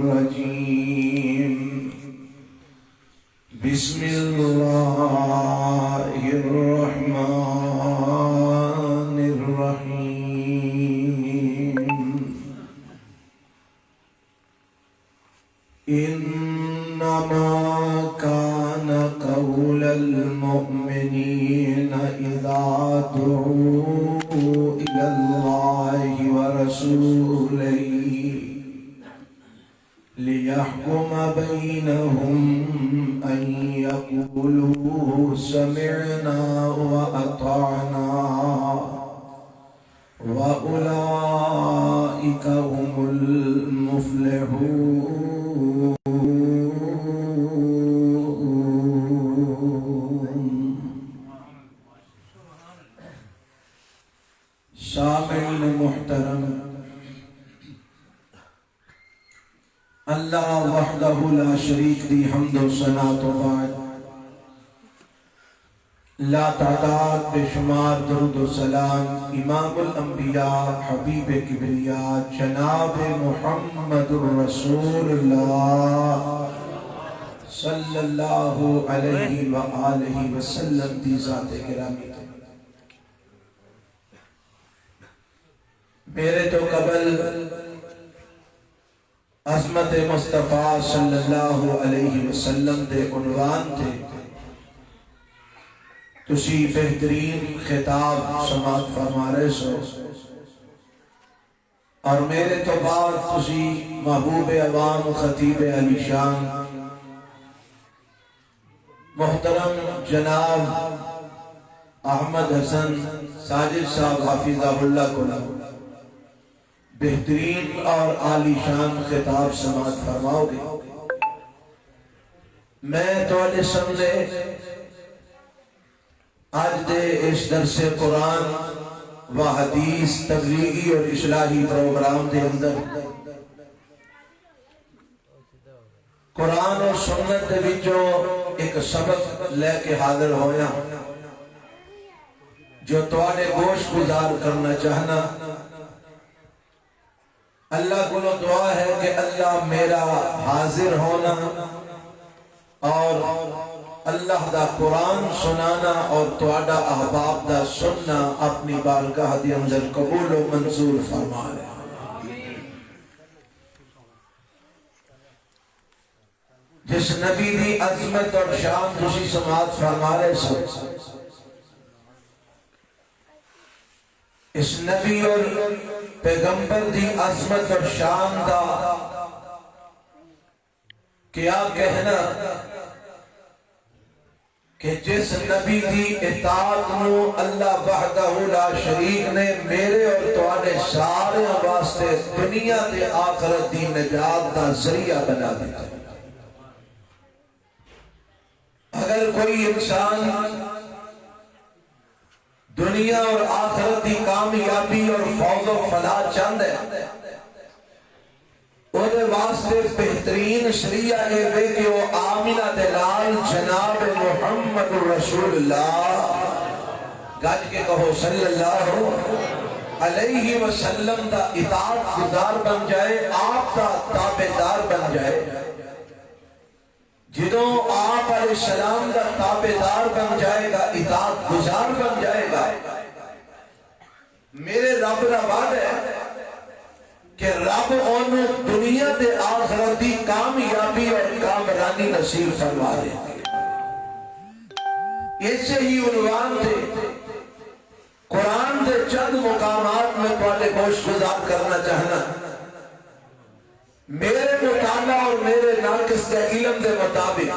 الرجيم بسم الله الرحمن الرحيم إنما كان قول المؤمنين إذا دعوا إلى الله ورسوله ليحكم بينهم أن يقولوا سمعنا وأطعنا وأولئك هم المفلحون. سامعین محترم، اللہ وحدہ لا شریک دی حمد و ثنا تو بعد لا تعداد بے شمار درود و سلام امام الانبیاء حبیب کبریا جناب محمد رسول اللہ صلی اللہ علیہ وآلہ وسلم دی ذات گرامی تھے۔ میرے تو قبل عظمت مصطفیٰ صلی اللہ علیہ وسلم دے عنوان تھے، تسی بہترین خطاب سماعت فرما رہے سو، اور میرے تو بعد تسی محبوب عوام خطیب علی شان محترم جناب احمد حسن ساجد صاحب حافظہ اللہ کو بہترین اور عالی شان خطاب سماعت فرماؤ گے۔ میں تواڈے سامنے آج دے اس درس قرآن و حدیث تبلیغی اور اصلاحی پروگرام دے اندر قرآن اور سنت دے وچوں ایک سبق لے کے حاضر ہویا جو تواڈے گوش گزار کرنا چاہنا۔ اللہ کو دعا ہے کہ اللہ میرا حاضر ہونا اور اللہ دا قرآن سنانا اور تواڈا احباب دا سننا اپنی بارگاہ دے اندر قبول و منظور فرما لے۔ جس نبی دی عظمت اور شان تسی سماعت فرما رہے سو، اس نبی اور پیغمبر دی عظمت اور شان دا کیا کہنا کہ جس نبی دی اطاعت نو اللہ وحدہ لا شریک نے میرے اور تواڈے سارے واسطے دنیا تے آخرت دی نجات دا ذریعہ بنا دیا۔ اگر کوئی انسان دنیا اور آخرت کی کامیابی اور فوز و فلاح چاند ہے، وہ واسطے بہترین شریعہ ہے کہ وہ آمینہ دلال جناب محمد رسول اللہ گج کے کہو صلی اللہ علیہ وسلم دا اطاعت گزار بن جائے، آپ دا تابعدار بن جائے۔ جدوں آپ علیہ السلام دا تابعدار بن جائے گا، اطاعت گزار بن جائے گا، میرے رب دا وعدہ ہے کہ رب انہوں دنیا تے آخرت دی کامیابی اور کامرانی نصیب فرما دے گی۔ ایسے ہی عنوان دے قرآن دے چند مقامات میں تواڈے گوش گزار کرنا چاہنا۔ میرے مطالعہ اور میرے ناقص کے علم دے مطابق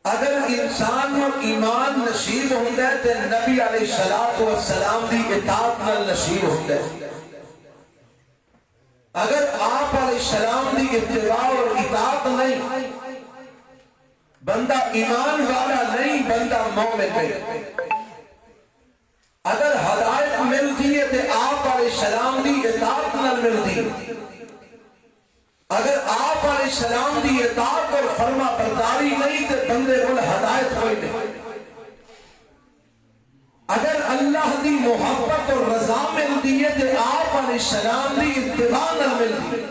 اگر انسان کو ایمان نصیب ہوتا ہے تو نبی علیہ السلام دی اطاعت نال نصیب ہوتا ہے۔ اگر آپ علیہ السلام دی اتباع اور اطاعت نہیں، بندہ ایمان والا نہیں، بندہ مومن نہیں۔ اگر ہدایت ملتی ہے تو آپ علیہ السلام دی اطاعت نال ملتی ہے۔ اگر آپ علیہ السلام دی اطاعت اور فرما برداری نہیں تو بندے کو ہدایت کوئی نہیں۔ اگر اللہ دی محبت اور رضا ملتی ہے تو آپ علیہ السلام دی اتباع نہ ملتی.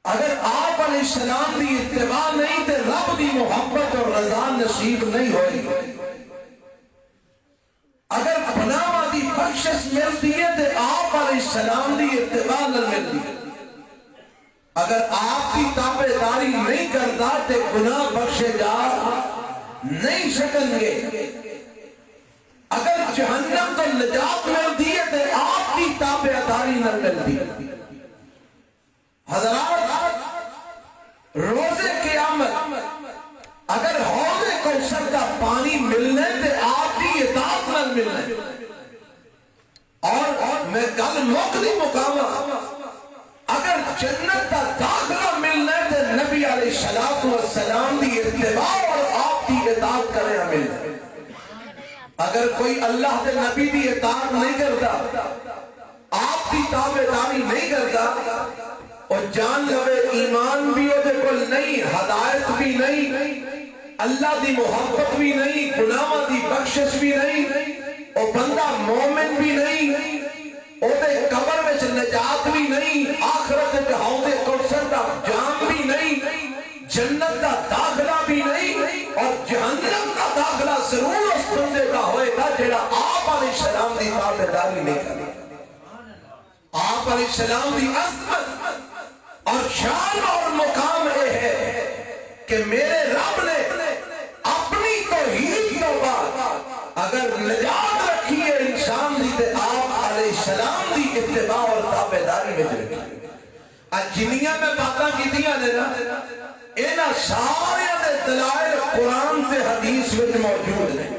اگر آپ علیہ السلام دی اتباع نہیں تو رب دی محبت اور رضا نصیب نہیں ہوئی. اگر گناہاں دی بخشش ملتی ہے تو آپ علیہ السلام دی اتباع نہ ملتی. اگر آپ کی تابعداری نہیں کرتا تو گناہ بخشے جا نہیں سکیں گے. اگر جہنم تو نجات ملتی ہے تو آپ کی تابعداری نہ ملتی. حضرات روز قیامت اگر حوض کوثر کا پانی ملنے تو آپ کی اطاعت نہ ملنے. اور میں کل موقعی مقامہ اگر جنت کا داخلہ ملنا ہے تو نبی علیہ السلام کی اتباع اور آپ کی اطاعت کرنے ملنا. اگر کوئی اللہ کے نبی کی اطاعت نہیں کرتا, آپ کی تابعداری نہیں کرتا, اور جان لوے ایمان بھی وہ کل نہیں, ہدایت بھی نہیں, اللہ دی محبت بھی نہیں, گناہاں دی بخشش بھی نہیں, اور بندہ مومن بھی نہیں, اوتے قبر میں نجات بھی نہیں, آخرت کے حوض کوثر کا جام بھی نہیں, جنت کا داخلہ بھی نہیں, اور جہنم کا داخلہ ضرور اس بندے کا ہوئے گا جڑا آپ علیہ السلام دی تابعداری نہیں کرے. آپ علیہ السلام دی عظمت اور شان اور مقام یہ ہے کہ میرے رب نے اپنی توحید تو بعد اگر نجات رکھی ہے انسان دی تے آپ علیہ السلام دی اتباع اور تابعداری میں رکھی. آج جنیاں میں باتاں کی دیا نے نا, اینا سارے دے دلائل قرآن تے حدیث میں موجود ہیں.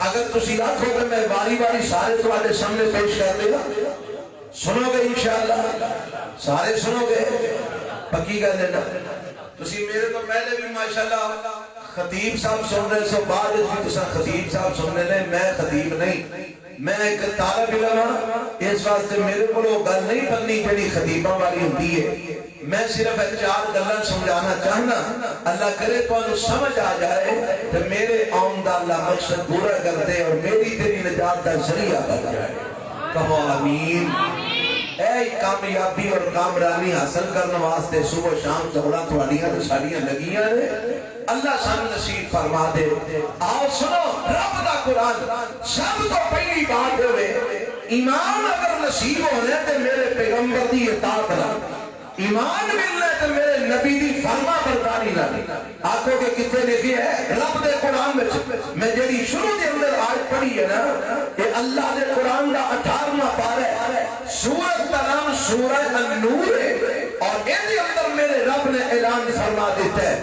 اگر تسی آکھو کہ میں باری باری سارے تمہارے سامنے پیش کر دے گا, سنو گے انشاءاللہ, سارے سنو گے, پکی کر دینا. تسی میرے تو پہلے بھی ماشاءاللہ خطیب صاحب سن رہے سو, بعد بھی تسا خطیب صاحب سننے لیں. میں خطیب نہیں, میں ایک طالب علم ہاں, اس واسطے میرے کو گل نہیں بننی جڑی خطیباں والی ہوتی ہے. میں صرف چار گلاں سمجھانا چاہنا, اللہ کرے تو انہوں سمجھ آ جائے تو میرے آن دا اللہ مقصد پورا کر دے اور میری تیری نجات دا ذریعہ بن جائے. کہو آمین. اے کامیابی اور کامرانی حاصل کرنے واسطے صبح شام دوڑا تھوڑیاں تو ساڑیاں لگیاں نے, اللہ سان نصیب فرما دے. آؤ سنو رب دا قرآن. سب تو پہلی بات ہوئے ایمان اگر نصیب ہونے تو میرے پیغمبر دی اطاعت نہ, ایمان ملنا ہے تو میرے نبی دی فرما برداری نہ. آنکھوں کے کتنے لکھی ہے رب دے قرآن میں جڑی شروع دے اندر آیت پڑھی ہے نا, یہ اللہ دے قرآن دا 18واں پارہ ہے, سورت کا نام سورہ النور ہے, اور اس کے اندر میرے رب نے اعلان فرما دیتا ہے.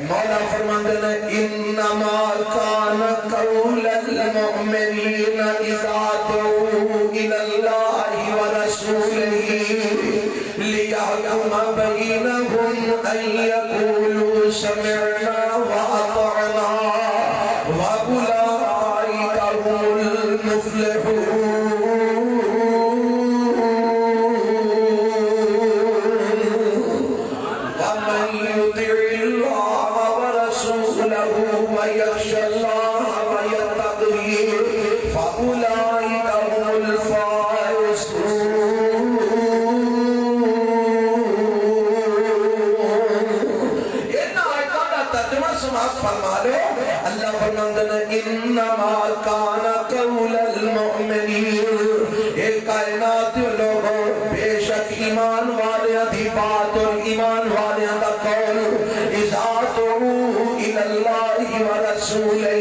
مولا فرماتے ہیں انما کان قول المؤمنین اذا دعوا الی اللہ ورسولہ لِيَحْكُمَ بَيْنَهُمْ أَن يَقُولُوا سَمِعْنَا وَأَطَعْنَا وَأُولَٰئِكَ هُمُ الْمُفْلِحُونَ. وَمَن يُطِعِ اللَّهَ وَرَسُولَهُ وَيَخْشَ اللَّهَ وَيَتَّقْهِ فَأُولَٰئِكَ هُمُ الْفَائِزُونَ. فرما لو اللہ فرماندنا انما کان قول المؤمنین. اے کائنات لوگوں, بے شک ایمان والیاں دی بات اور ایمان والیاں دا قول اذا دعوا الی اللہ ورسولہ,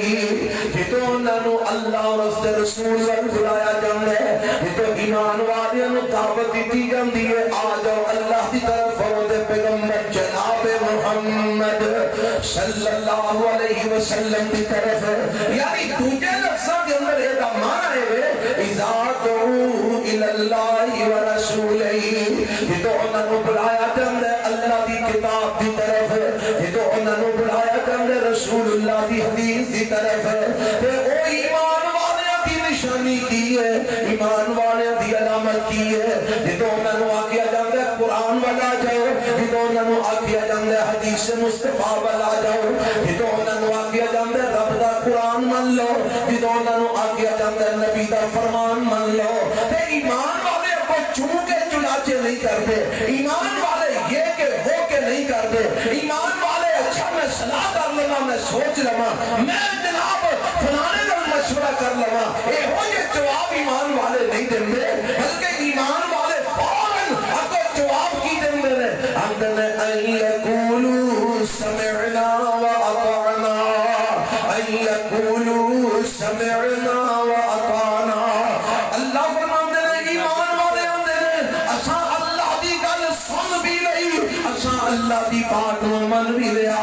جدو انہوں اللہ اور اس رسول ور بلایا جاندے, جدو ایمان والیاں نو دعوت دی جاندی ہے آ جاؤ اللہ دی طرف اور دے پیغمبر جناب محمد صلی اللہ علیہ وسلم کی طرف. یعنی دوجہ لفظاں کے اندر یہ معنی ہے اذا دعوا الی اللہ ورسولہ, جدو انہوں بلایا جاندے اللہ دی کتاب دی طرف, جدو انہوں بلایا جاندے رسول اللہ دی حدیث دی طرف, تے او ایمان والیاں دی نشانی کی ہے, ایمان والیاں دی علامت کی ہے. جدو انہوں آکیا جاندے قرآن والا جاؤ, جدو انہوں آکیا جاندے حدیث مصطفیٰ والا جاؤ, جدو انہوں آکیا جاندے رب دا قرآن من لو, جدو انہوں کا فرمان من لو تے ایمان والے کو چون کے چنانچہ نہیں کرتے ایمان والے یہ کہ وہ کہ نہیں کرتے ایمان والے اچھا میں صلاح کر لما میں سوچ لما میں جناب فلانے کا مشورہ کر لما اے ہو یہ جواب ایمان والے نہیں دیں گے بلکہ ایمان والے فوراً اگر جواب کی دیں گے اندن ان یقولوا سمعنا واطعنا ان یقولوا سمعنا واطعنا اللہ فرماتے ہیں ایمان والے ہوندے نے اساں اللہ دی گل سن بھی لئی اساں اللہ دی بات نو من بھی لیا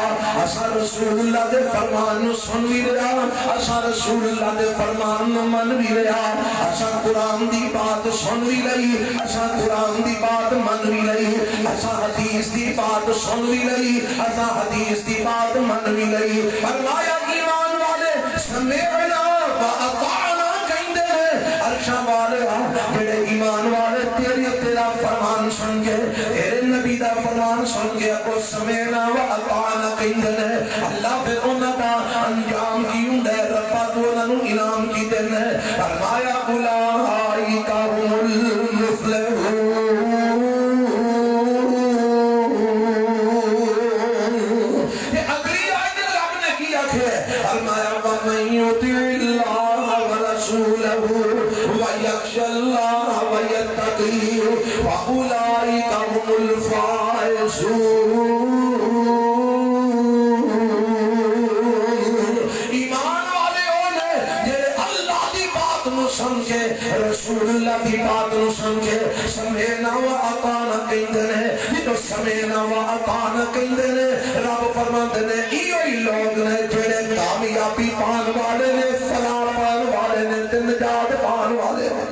اساں رسول اللہ دے فرمان نو سن بھی لیا اساں رسول اللہ دے فرمان نو من بھی لیا اساں قرآن دی بات سن بھی لئی اساں قرآن دی بات من بھی لئی اساں حدیث دی بات سن بھی لئی اساں حدیث دی بات من بھی لئی فرمایا ایمان والے سمعنا واطعنا کہندے ہیں عرشاں والے جڑے ایمان والے تیرا فرمان سن کے تیرے نبی دا فرمان سن کے کو سمعنا واطعنا کہندے ہیں اللہ پھر انہاں دا انجام کی ہوندا ہے ربا تو انہاں نوں انعام کی دیندا ہے فرمایا اولئک هم المفلحون یہ اگلی آیت رب نے کیا ہے فرمایا ومن یطع اللہ ورسولہ ویخشى اللہ ویتقیہ فاولئک هم الفائزون سن کے رسول اللہ کی بات نو سن کے سمعنا و اطعنا کہندے نے جدوں سمعنا و اطعنا کہندے نے رب فرماندے نے ایہی لوگ نے جڑے کامیابی پان والے نے فلاح پان والے نے تے نجات پان والے نے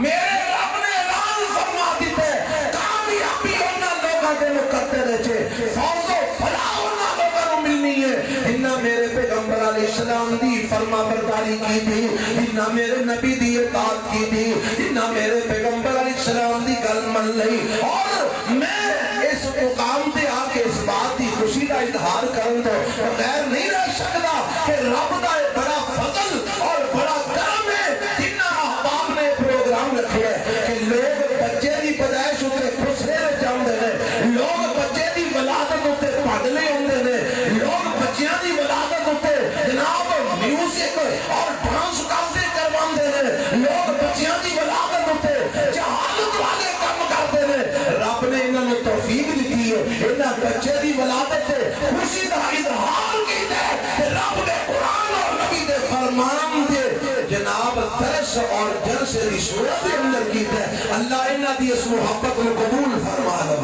میرے رب نے اعلان فرما دیتے کامیابی انہاں لوگاں دے مقدر ہے فوز و فلاح انہاں لوگاں نوں ملنی ہے انہاں میرے پیغمبر علیہ السلام دی فرما برداری کی تھی جنہ میرے نبی دی اطاعت کی تھی جنہ میرے پیغمبر علیہ السلام دی گل من لئی اور میں اس مقام تے آ کے اس بات دی خوشی کا اظہار کرن تو بغیر نہیں رہ سکتا کہ رب دا بڑا فضل اور بڑا کرم ہے جنہ احباب نے پروگرام رکھے ہے کہ لوگ بچے دی پیدائش اتے خسرے جاندے نے لوگ بچے دی ولادت اتے پاگلے ہوندے نے لوگ بچیاں دی ولادت اتے جناب میوزک اور ڈانس کرتے کرواندے نے لوگ بچیاں دی ولادت اتے جہالت والے کام کرتے نے رب نے انہاں نوں توفیق دتی ہے انہاں بچے دی ولادت تے خوشی دا اظہار کیتا ہے کہ رب نے قرآن اور نبی دے فرمان دے جناب ترس اور جرس دی صورت دے اندر کیتا ہے اللہ انہاں دی اس محبت کو قبول فرما لے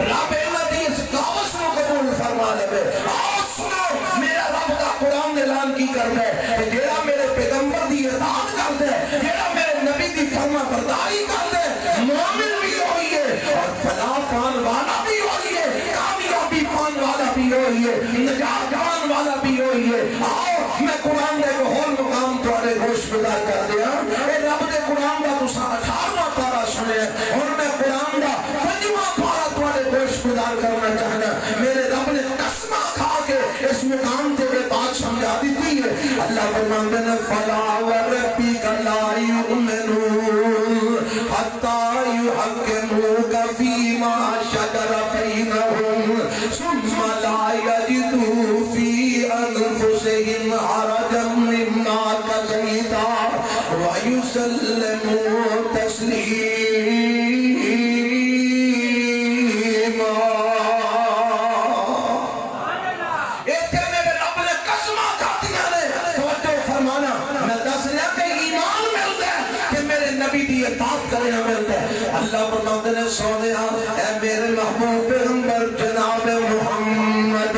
رب انہاں دی اس دعوت کو قبول فرما لے آؤ سنو میرا رب کا قرآن اعلان کی کرتا ہے کہ جیڑا میرے پیغمبر دی اطاعت کرتا ہے جیڑا میرے نبی دی فرما برداری کرتا ہے مومن بھی ہوئی ہے اور فلاح پان والا بھی ہوئی ہے کامیابی پان والا بھی ہوئی ہے نجات جان والا بھی ہوئی ہے آؤ میں قرآن دے کو ہور مقام تھوڑے گوش گزار کر دیا اے رب دے قرآن دا تساں 18واں پارا سنے اور میں قرآن دا 5واں پارا تھوڑے گوش گزار کرنا چاہنا میرے رب نے قسمہ کھا کے اس مقام تے بات سمجھا دیتی ہے اللہ فرماندے نے فلا وربک لا یؤمنون حتی یحکموک فیما شجر بینہم ثم لا یجدوا فی انفسہم حرجا مما قضیت ویسلموا تسلیما اللہ فرماتے ہیں سونیا اے میرے محبوب پیغمبر جناب محمد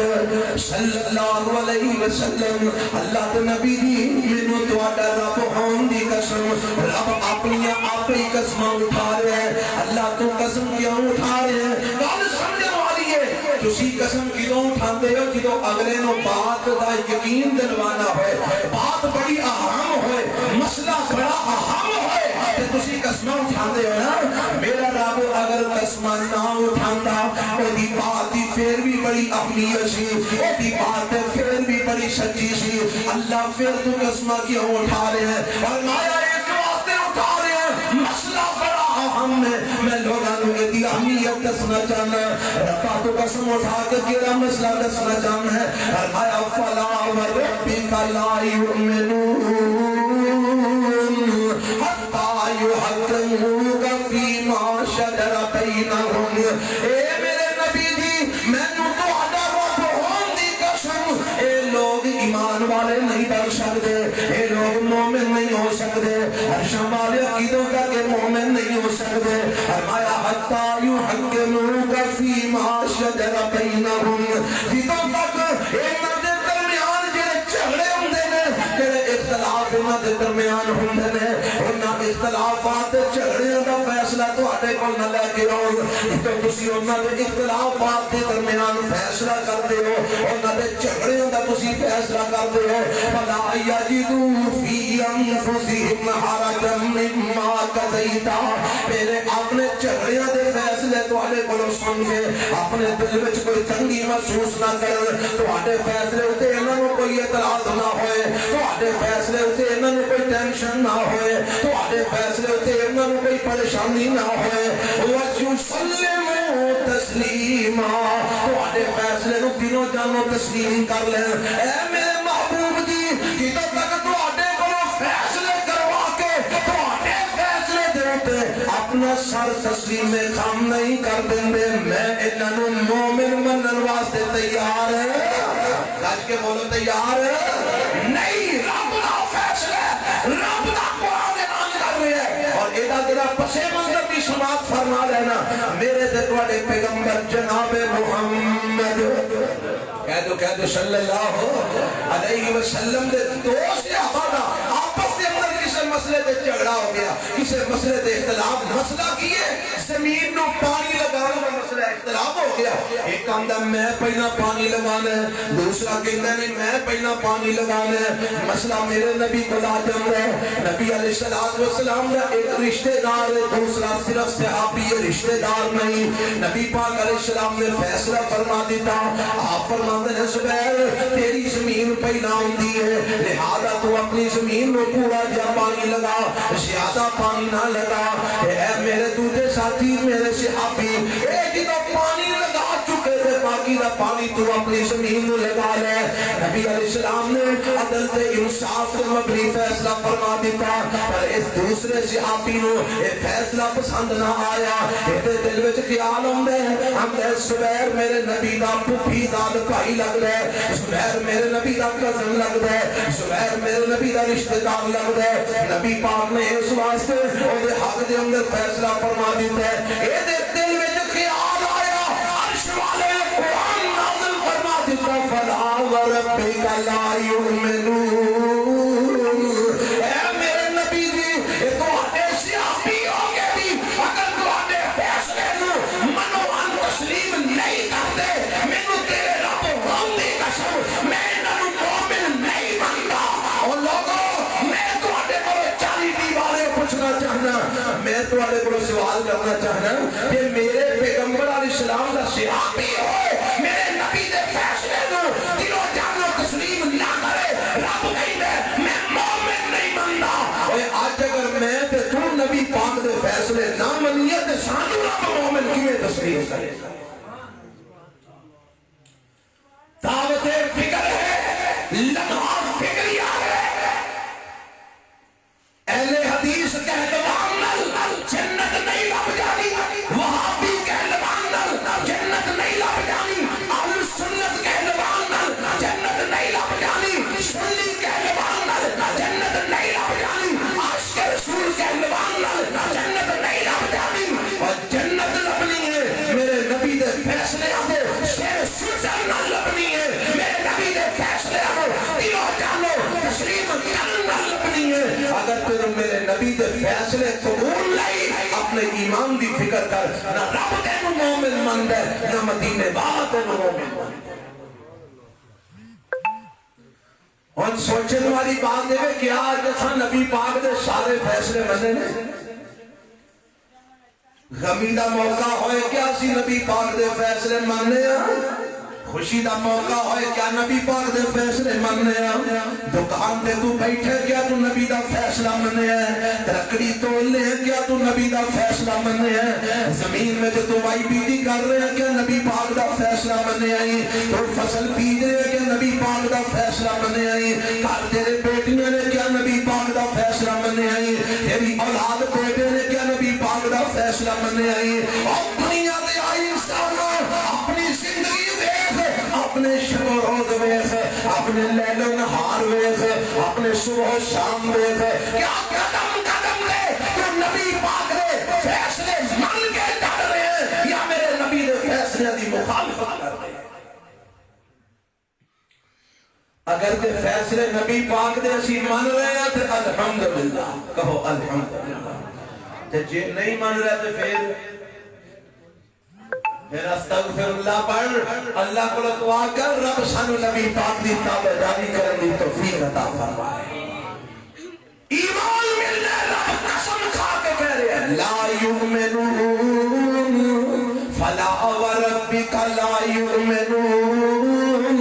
صلی اللہ علیہ وسلم اللہ کے نبی دی مینوں تہاڈا رب ہون دی قسم رب اپنی آپی قسم اٹھا رہے ہیں اللہ تو قسم کیوں اٹھا رہے ہیں گل سمجھن والی ہے تسی قسم کیوں اٹھاندے ہو جدوں اگلے نو بات دا یقین دلوانا ہوئے بات بڑی اہم ہوئے مسئلہ بڑا اہم ہوئے کہ تسی قسم اٹھاندے ہو نا میرا رب اگر قسم نہ اٹھاندا اودی بات دی پھر بھی بڑی بڑی اہمیت سی، وہ بھی بات ہے پھر بھی بڑی سچی سی۔ اللہ پھر تو قسمہ کیوں اٹھا رہے ہیں؟ اور مایا اس واسطے اٹھا رہے ہیں، مسئلہ بڑا اہم ہے۔ میں لوگوں نے دی اہمیت دسنا چاہنا، ربا تو قسم اٹھا کے کیڑا مسئلہ دسنا چاہنا ہے۔ فرمایا فلا وربک لا یؤمنون حتی یحکموک فیما شجر بینہم۔ اے میرے نبی جی، میں نو تو آدھا رب ہون دی قسم، اے لوگ ایمان والے نہیں بن سکتے، اے لوگ مومن نہیں ہو سکتے، عرشاں والے عقیدوں کا کہ مومن نہیں ہو سکتے۔ فرمایا حتی یحکموک فیما شجر بینہم، جتوں تک ایک دے درمیان جڑے جھگڑے ہوندے نے، جڑے اختلاف انہاں دے درمیان ہوندے نے، انہاں اختلافات جھگڑیاں دا فیصلہ تواڈے کول نہ لے کے آؤ، جتوں تسی انہاں دے اختلافات دے درمیان فیصلہ کردے ہو، انہاں دے جھگڑیاں دا تسی فیصلہ کردے ہو، فلا یجدوا فی انفسہم حرجا مما قضیت، میرے اپنے جھگڑیاں دے فیصلے تواڈے کولوں سن کے اپنے دل وچ کوئی تنگی محسوس نہ کرن، تواڈے فیصلے اُتے انہاں نوں کوئی اعتراض نہ ہوئے، تواڈے فیصلے اُتے انہاں نوں کوئی ٹینشن نہ ہوئے، تواڈے فیصلے اُتے انہاں نوں کوئی پریشانی نہ ہوئے۔ وَيُسَلِّمُوا تَسْلِيمًا، تواڈے فیصلے نوں دلوں جانوں تسلیم کر لین۔ اے میرے محبوب جی، جدوں تک تواڈے کولوں فیصلے کروا کے تواڈے فیصلے دے اوتے اپنا سر تسلیم خام نہیں کر دیندے، میں انہاں نوں مومن منن واسطے تیار ہے۔ گج کے بولو تیار ہے نہیں؟ رب دا فیصلہ، رب دا قرآن اعلان کر رہے ہیں، اور ایڈا تیرا پس منظر بھی سماعت فرما لینا۔ میرے تے تواڈے پیغمبر جناب محمد کہہ دو صلی اللہ علیہ وسلم دے دو صحابہ دا آپس دے اندر کسے مسئلے تے جھگڑا ہو گیا، کسے مسئلے تے اختلاف، مسئلہ کیے زمین نو پانی لگانے کا مسئلہ اختلاف ہو گیا۔ ایک آمدہ میں پہلا پانی لگانا ہے، دوسرا کہنا نہیں میں پہلا پانی لگانا ہے۔ مسئلہ میرے نبی کو لا جاندہ ہے، نبی علیہ السلام دا ایک رشتہ دار ہے، دوسرا صرف صحابی رشتہ دار نہیں۔ نبی پاک علیہ السلام نے فیصلہ فرما دیتا، آپ فرما دے زبیر تیری زمین پہلا ہوندی ہے، لہذا تو اپنی زمین میں پورا جا پانی لگا، زیادہ پانی نہ لگا۔ اے میرے دوسرے ساتھی، میرے صحابی، اے جنہوں پانی لگا چکے تھے باقی دا پانی تو اپنی زمین میں لگا لے۔ نبی علیہ السلام نے عدل تے انصاف سے مبنی فیصلہ فرما دیتا، پر اس دوسرے صحابی نو یہ فیصلہ پسند نہ آیا۔ یہ دل وچ خیال ہوندے ہم دے زبیر میرے نبی دا پھوپھی داد بھائی لگ رہے، زبیر میرے نبی دا کزن لگ رہے، زبیر میرے نبی دا رشتہ دار لگ رہے۔ نبی پاک نے اس واسطے اور حق دے اندر فیصلہ فرما دیتا ہے۔ یہ دل وچ خیال آیا، عرش والے قرآن نازل فرما دیتا، فلا وربک لا یؤمنون۔ اے میرے نبی جی، یہ تو آتے صحابی ہو گئے بھی اگر تو آتے فیصلے نو منو ان تسلیم نہیں کرتے، مینوں تیرے رب ہون دی قسم میں انہاں مومن نہیں بنتا۔ اور لوگوں میں تواڈے کول 40 دیوارے پوچھنا چاہنا، میں تواڈے کول سوال کرنا چاہنا کہ میرے پیغمبر علیہ السلام دا صحابی ہوئے میرے نبی دے فیصلے نو دلوں جانوں تسلیم نہ کرے، رب کہندا میں مومن نہیں بنتا۔ اور آج اگر میں تے تو نبی پاک دے فیصلے نہ منیے تے سانو رب مومن کیویں تسلیم کرے؟ دعوت فکر ہے، لمحہ فکریہ ہے۔ اہل حدیث کہلوان نل جنت نہیں لب جانی، وہابی کہلوان نل جنت نہیں لب جانی، اہل سنت کہلوان نل جنت نہیں لب جانی، سنی کہلوان نل جنت نہیں لب جانی، عاشق رسول کہلوان نل جنت نہیں لب جانی۔ اور جنت لبنی ہے میرے نبی دے فیصلے آتے، شیر سوچر نہ لبنی ہے میرے نبی دے فیصلے آتے، دلوں جانو تسلیم کرنا لبنی ہے۔ اگر تیرے میرے نبی دے فیصلے قبول نہیں، اپنے ایمان دی فکر کر، نہ رب تینو مومن مند ہے، نہ مدینے والا تینو مومن مند ہے۔ اور سوچن والی بات ہے کہ آج جیسا نبی پاک دے سارے فیصلے منے نے، غمی دا موقع ہوئے کیا سی نبی پاک دے فیصلے ماننے ہیں؟ خوشی دا موقع ہوئے کیا نبی پاک دے فیصلے مننے ہیں دکان دے تو بیٹھے کیا تو نبی دا فیصلہ مننے ہیں ترکڑی تولنے ہیں کیا تو نبی دا فیصلہ مننے ہیں زمین میں جو تو وائی بیٹی کر رہے ہیں کیا نبی پاک دا فیصلہ مننے ہیں تو فصل بیج رہے ہیں کیا نبی پاک دا فیصلہ مننے ہیں کار تیرے بیٹیاں نے کیا نبی پاک دا فیصلہ مننے ہیں تیری اولاد بیٹے نے کیا نبی پاک دا فیصلہ مننے ہیں اور دنیا دے آئی انسانوں اپنی زندگی اپنے شب و روز ویخ اپنے لیل و نہار ویخ اپنے صبح و شام ویخ کیا قدم قدم لے تو نبی پاک دے فیصلے من کے ڈر رہے ہیں یا میرے نبی دے فیصلے دی مخالفت کر رہے ہیں اگر تے فیصلے نبی پاک دے اسی من رہے ہیں تو الحمدللہ کہو الحمدللہ تے جے نہیں من رہے تو پھر استغفر اللہ پڑھ اللہ کو دعا کر رب سانو نبی پاک دی تابعداری کرن دی توفیق عطا فرمائے ایمان ملنے رب قسم کھا کے کہہ رہے ہیں لا یؤمنون فلا وربک لا یؤمنون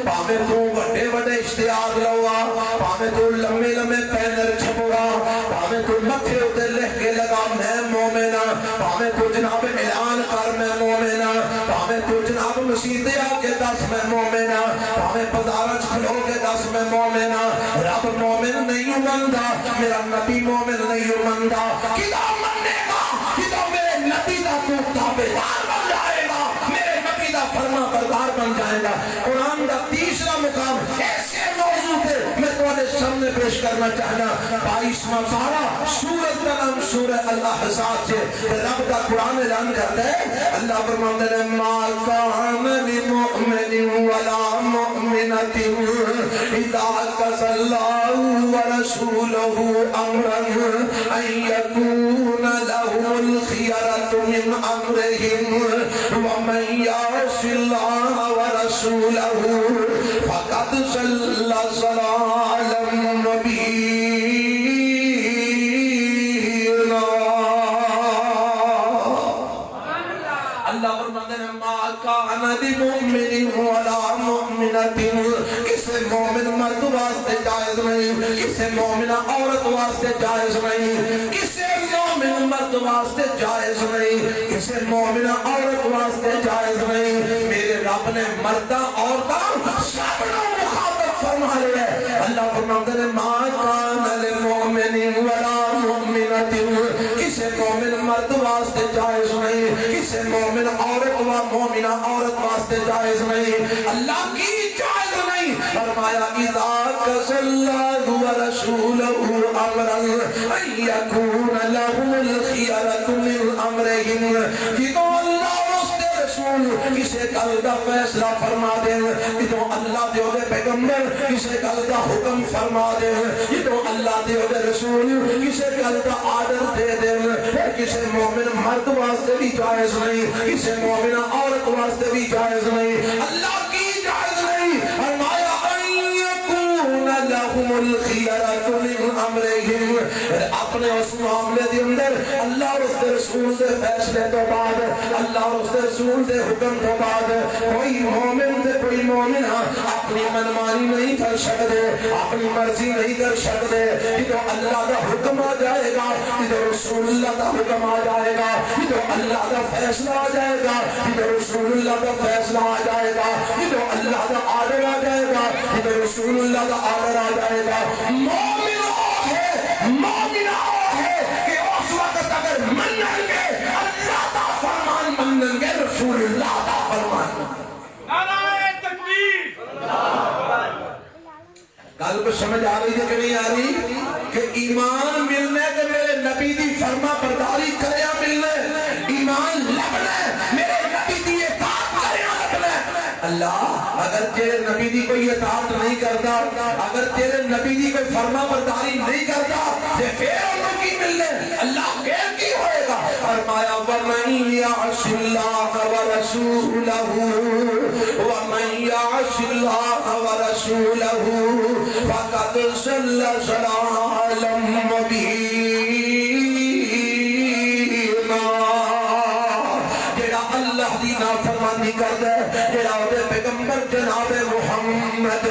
پاوے تو وڈے وڈے اشتہار لوا پاوے تو لمبے لمبے پینر چھپوا پاوے تو مکھے اتے لکھ کے لگا میں مومنہ پاوے تو جناب اعلان کر میں مومنہ پاوے تو جناب مسیدے آ کے دس میں مومنہ پاوے بازارچ کھلو کے دس میں مومنہ رب مومن نہیں مندا میرا نبی مومن نہیں مندا کدا مننے گا کدا میرے نبی دا تو تابعدار بن جائے گا میرے نبی دا فرما بردار بن جائے گا قرآن دا تیسرا مقام ایسے موضوع تھے میں تمہارے سامنے پیش کرنا چاہنا 22واں پارہ سورۃ کا نام سورہ الاحزاب سے رب کا قرآن اعلان کرتا ہے اللہ فرماتا ہے ما کان للمؤمن ولا مؤمنۃ اذا قضى الله ورسوله امرا ان يكون لهم الخيرة من امرهم ومن يعص الله ورسوله فقد ضل ضلالا مبينا اللہ فرماتے ہیں ما کان للمؤمن ولا مؤمنۃ کسی مومن مرد واسطے جائز نہیں کسی مومنہ عورت واسطے جائز نہیں کسی مومن مرد واسطے جائز نہیں کسی مومنہ عورت واسطے جائز نہیں میرے رب نے مردہ عورتاں سب کو مخاطب فرما رہے ہیں اللہ فرماتے ہیں ما کان للمؤمن ولا مؤمنۃ کسی مومن مرد واسطے جائز نہیں کسی مومن عورت و مومنہ عورت واسطے جائز نہیں اللہ کی جائز نہیں فرمایا اذا قضى الله ورسوله امرا ان يكون لهم الخيرة من امرهم کہ اللہ کسے گل دا فیصلہ فرما دے جدو اللہ دے ہوئے پیغمبر کسے گل دا حکم فرما دے جدو اللہ دے ہوئے رسول کسے گل دا آرڈر دے دے کسے مومن مرد واسطے بھی جائز نہیں کسے مومن عورت واسطے بھی جائز نہیں اللہ کی جائز نہیں فرمایا لهم الخيرة من امرهم اپنے اس معاملے دے اندر اللہ اس دے رسول دے فیصلے تو بعد اللہ اس دے رسول دے حکم تو بعد کوئی مومن تے کوئی مومنہ اپنی منمانی نہیں کر سکتے اپنی مرضی نہیں کر سکتے جدو اللہ دا حکم آ جائے گا جدو رسول اللہ دا حکم آ جائے گا جدو اللہ دا فیصلہ آ جائے گا جدو رسول اللہ دا فیصلہ آ جائے گا جدو اللہ دا آرڈر آ جائے گا جدو رسول اللہ دا آرڈر آ جائے گا مومن ہے کہ اس وقت اگر منن گے اللہ دا فرمان منن گے رسول اللہ دا فرمان نعرہ تکبیر گل کو سمجھ آ رہی ہے کہ نہیں آ رہی کہ ایمان ملنے کہ میرے نبی دی فرما برداری کریا ملنے ایمان لبنے میرے نبی دی اطاعت کریا لبنے اللہ اگر تیرے نبی دی کوئی اطاعت نہیں کرتا اگر تیرے نبی دی کوئی فرما برداری نہیں کرتا تو پھر انہوں کی ملنے اللہ پھر کی ہوئے گا فرمایا وَمَنْ يَعْصِ اللَّهَ وَرَسُولَهُ وَمَنْ يَعْصِ اللَّهَ وَرَسُولَهُ فَقَدْ ضَلَّ ضَلَالًا مُبِينًا اللہ دی نافرمانی کردا ہے جڑا اودے پیغمبر جناب محمد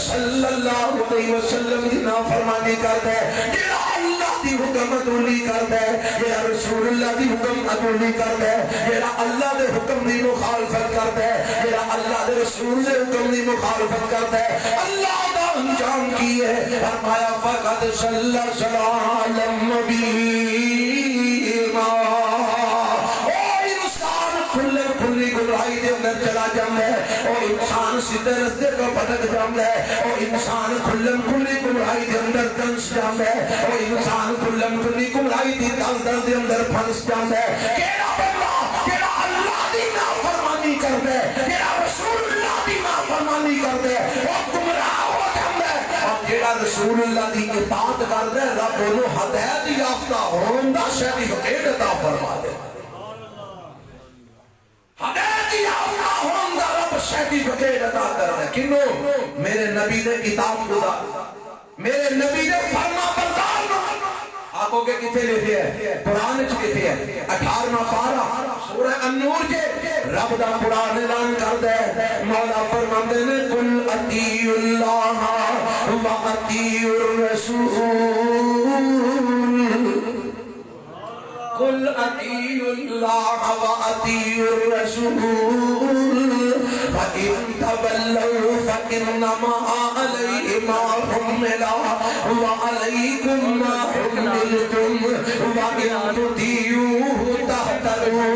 صلی اللہ علیہ وسلم دی نافرمانی کردا ہے جڑا اللہ دی حکم عدولی کردا ہے جڑا رسول اللہ دی حکم عدولی کردا ہے جڑا اللہ دے حکم دی مخالفت کردا ہے جڑا اللہ دے رسول دے حکم دی مخالفت کردا ہے اللہ دا انجام کی ہے فرمایا فقد صلی اللہ گمراہی دے اندر چلا جاتا ہے اور انسان سیدھے رستے کو بھٹک جاتا ہے اور انسان کھلم کھلی گمراہی دے اندر دنس جاتا ہے اور انسان کھلم کھلی گمراہی دی دلدل دے اندر پھنس جاتا ہے کیڑا بندہ جڑا اللہ دی نافرمانی کردا ہے جڑا رسول اللہ دی نافرمانی کردا ہے وہ گمراہ ہو جاتا ہے اور جڑا رسول اللہ دی اطاعت کردا ہے رب انہوں ہدایت یافتہ ہون دا سرٹیفکیٹ عطا فرما دے ہدایت یافتہ ہون دا رب سرٹیفکیٹ عطا کردا ہے کنوں میرے نبی نے کتاب گزار میرے نبی نے فرما بردار آقو کے کتے لکھے ہیں قرآن اچھ کتے ہیں 18واں پارہ سورہ النور کے رب دا قرآن اعلان کر دے مولا فرماندے نے قل اطیعوا اللہ و اطیعوا الرسول قل اطیعوا اللہ و اطیعوا الرسول فَإِن تَوَلَّوْا فَإِنَّمَا عَلَيْهِ مَا حُمِّلَ وَعَلَيْكُمْ مَا حُمِّلْتُمْ وَإِن تُطِيعُوهُ تَهْتَدُوا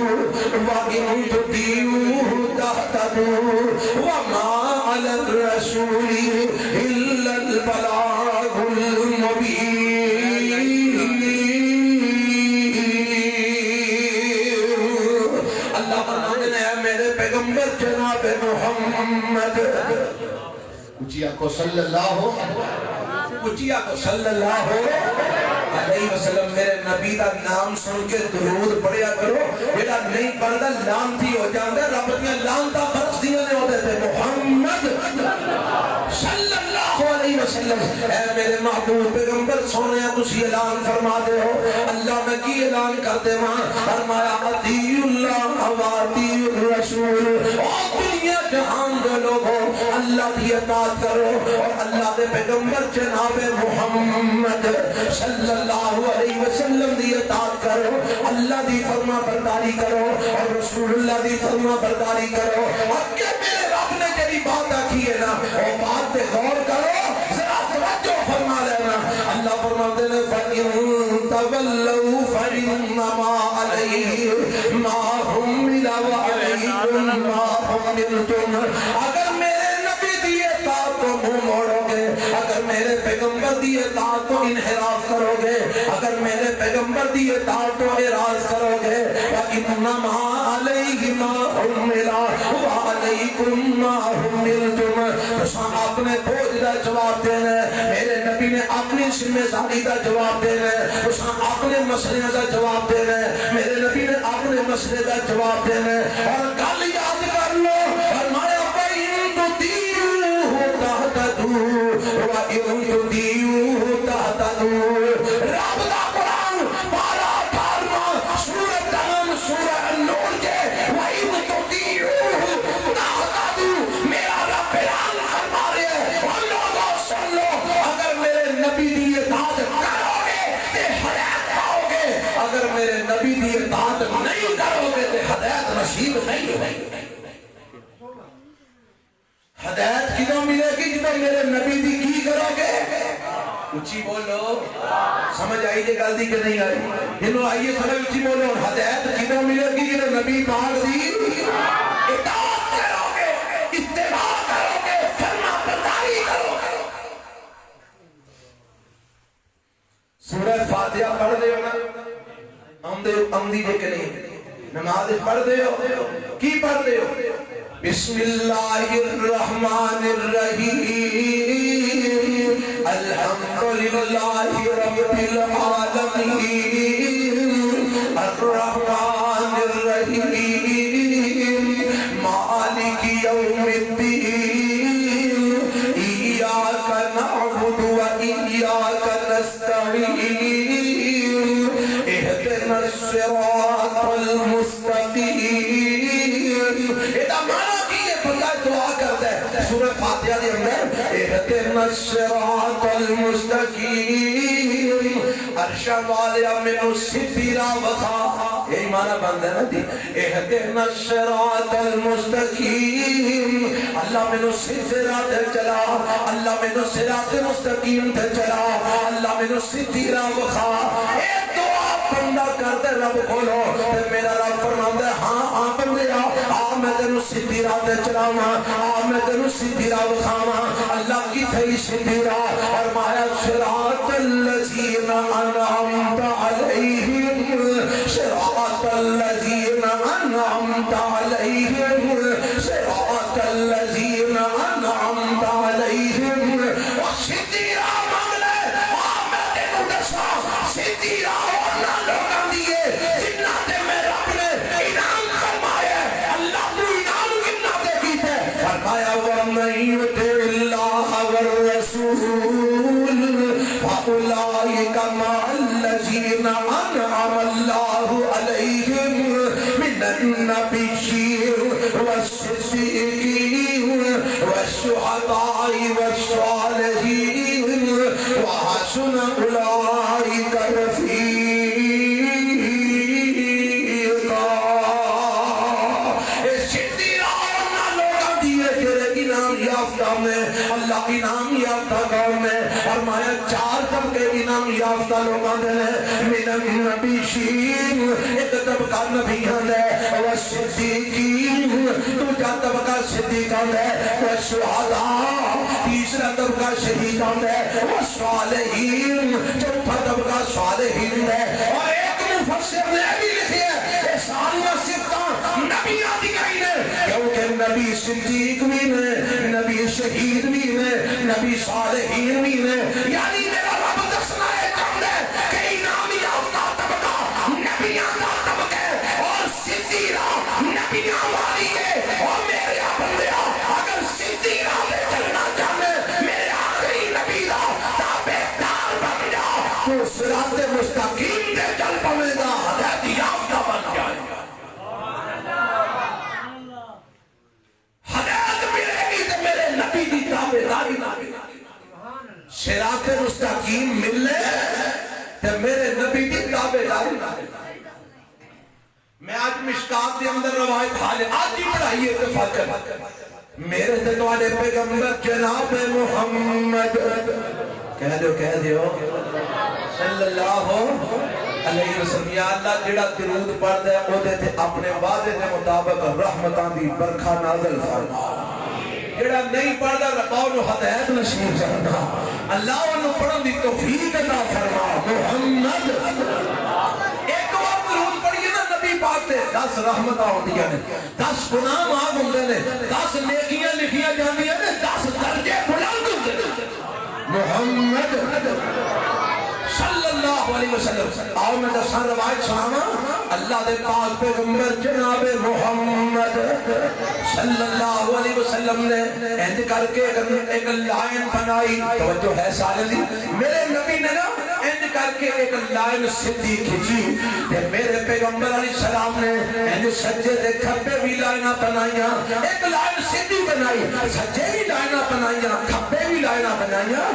وَإِن تُطِيعُوهُ تَهْتَدُوا وَمَا عَلَى الرَّسُولِ إِلَّا الْبَلَاغُ الْمُبِينُ پیغمبر جناب محمد اچھیا کو صلی اللہ علیہ وسلم میرے نبی دا نام سن کے درود پڑھیا کرو جیڑا نہیں پڑھدا لعنتی ہو جاندا رب دیاں لعنتاں برس دیاں نے ہوندے تے محمد صلی اللہ علیہ وسلم اے میرے محبوب پیغمبر سونیا تسی اعلان فرما دے ہو اللہ میں کی اعلان کر دے ماں فرمایا اطیعوا اللہ و اطیعوا الرسول اور دنیا جہان دے لوگوں اللہ کی اطاعت کرو اور اللہ دے پیغمبر جناب محمد صلی اللہ علیہ وسلم دی اطاعت کرو اللہ دی فرما برداری کرو اور رسول اللہ دی فرما برداری کرو اور کہ میرے رب نے جڑی بات آکھی ہے نا وہ بات پہ غور کرو ذرا توجہ فرما لینا اللہ فرماتے ہیں فَإِن تَوَلَّوْا فَإِنَّمَا عَلَيْهِ مَا حُمِّلَ وَعَلَيْكُمْ مَا حُمِّلْتُمْ اگر میرے نبی دی اطاعت کو منہ موڑو گے اگر میرے پیغمبر دی اطاعت کو انحراف کرو گے اگر میرے پیغمبر دی اطاعت کو اعراض کرو گے وَإِنَّمَا عَلَيْهِ مَا حُمِّلَ وَعَلَيْكُمْ مَا حُمِّلْتُمْ تو اپنے بوجھ دا جواب دینا میرے نبی نے اپنی ذمہ داری دا جواب دینا تو اپنے مسئلے دا جواب دینا میرے نبی نے اپنے مسئلے دا جواب دینا اور گل یاد کر لو فرمایا وَإِن تُطِيعُوهُ تَهْتَدُوا وَإِن تُطِيعُوهُ تَهْتَدُوا رب دا قرآن پارہ 18واں سورۃ نام سورہ النور کے وَإِن تُطِيعُوهُ تَهْتَدُوا میرا رب اعلان فرما رہے ہیں اور لوگوں سن لو اگر میرے نبی دی اطاعت کرو گے تے ہدایت پاؤ گے اگر میرے نبی دی اطاعت نہیں کرو گے تے ہدایت نصیب نہیں ہوگی ہدایت کدوں ملے گی جب میرے نبی دی کی کرو گے اچھی بولو سمجھ آئی جے گل دی کہ نہیں آئی جنہوں آئیے سمجھ اچھی بولو ہدایت کدوں ملے گی جب نبی پاک دی اطاعت کرو گے اتباع کرو گے فرما برداری کرو گے سورہ فاتحہ پڑھ دے ہو نا آمدی جے کہ نہیں نماز پڑھ دے ہو کی پڑھ دے ہو بسم اللہ الرحمن الرحیم الحمدللہ رب العالمین الرحمن الرحیم مالک یوم الدین ایاک نعبد و ایاک نستعین اہدنا الصراط المستقیم الصراط المستقیم عرشہ والیا مینوں سیدھی راہ وکھا یہ معنی بندہ نا دی اہدنا الصراط المستقیم اللہ مینوں سیدھی راہ تے چلا اللہ مینوں صراط مستقیم تے چلا اللہ مینوں سیدھی راہ وکھا اے دعا بندہ کرتے رب کھولو تے میرا رب فرماندا ہے ہاں بندے آ میں تینوں سیدھی راہ تے چلاواں میں تینوں سیدھی راہ وکھاواں اللہ کی تھئی سیدھی راہ فرمایا صراط الذین انعمت علیہم صراط الذین انعمت علیہم صراط الذین انعمت علیہم اور سیدھی راہ مانگ لے میں تینوں دساں سیدھی راہ اور لوکاں دیے جنہ تے میں رب نے انعام فرمایا اللہ تو انعام کتنا دے کیتے فرمایا وَمَن يُطِعِ اللَّهَ وَالرَّسُولَ فَأُولَٰئِكَ مَعَ الَّذِينَ أَنْعَمَ اللَّهُ عَلَيْهِمْ مِنَ النَّبِيِّينَ وَالصِّدِّيقِينَ وَالشُّهَدَاءِ وَالصَّالِحِينَ وَحَسُنَ أُولَٰئِكَ رفیقا سیدھی راہ نہ لوگاں دیے تیرے انعام یافتہ میں اللہ انعام یافتہ قوم میں فرمایا چار طبقے انعام یافتہ لوگاں دے من النبیین ایک طبقہ نبیان دے والصدیقین دوجا طبقہ صدیقان دے والشہداء تیسرا طبقہ شہیدان دے والصالحین چوتھا طبقہ صالحین دے اور ایک مفسر نے بھی لکھی ہے یہ ساریاں صفتاں نبیاں دکھائی نے کیونکہ نبی صدیق بھی نے نبی شہید بھی نے نبی صالحین بھی نے یعنی میرا رب دسنا ہے چاہتا ہے کہ انعام یافتہ طبقہ نبیاں دا طبقہ اور سیدھی راہ نبیاں والی ہے اور میرے بندے اگر سیدھی راہ دے چلنا چاہتے میرے آخری نبی دا تابع دار بن جا تو صراط مستقیم دے چل پوے گا ہدایت یافتہ بن جائے گا ہدایت ملے گی تو میرے نبی دی تابع داری صراط مستقیم ملے تو میرے نبی دی تابع داری میں آج مشکات کے اندر روایت حال آج ہی پڑھائیے اتفاق میرے تکوانے پیغمبر جناب محمد کہہ دیو صلی اللہ علیہ وسلم یا اللہ جڑا درود پڑھ دے او دے تے اپنے وعدے دے مطابق رحمتاں دی برکھا نازل فرما جڑا نہیں پڑھ دا رباو نو ہدایت نصیب فرما اللہ انہوں پڑھن دی توفیق عطا فرما محمد ایک وقت درود پڑھیے نا نبی پاک تے 10 رحمتاں ہوندیاں نے 10 گناہ معاف ہوندے نے 10 نیکیاں لکھیاں جاندیاں نے 10 درجے بلند ہوندے نے محمد صلی اللہ علیہ وسلم آؤ میں دساں روایت سناواں اللہ دے پاک پیغمبر جناب محمد صلی اللہ علیہ وسلم نے انج کر کے ایک لائن بنائی توجہ ہے سارے دی میرے نبی نے نا انج کر کے ایک لائن سیدھی کھچی تے میرے پیغمبر علیہ السلام نے انج سجدے دے کھبے بھی لائناں بنائیاں ایک لائن سیدھی بنائی سجدے بھی لائناں بنائیاں کھبے بھی لائناں بنائیاں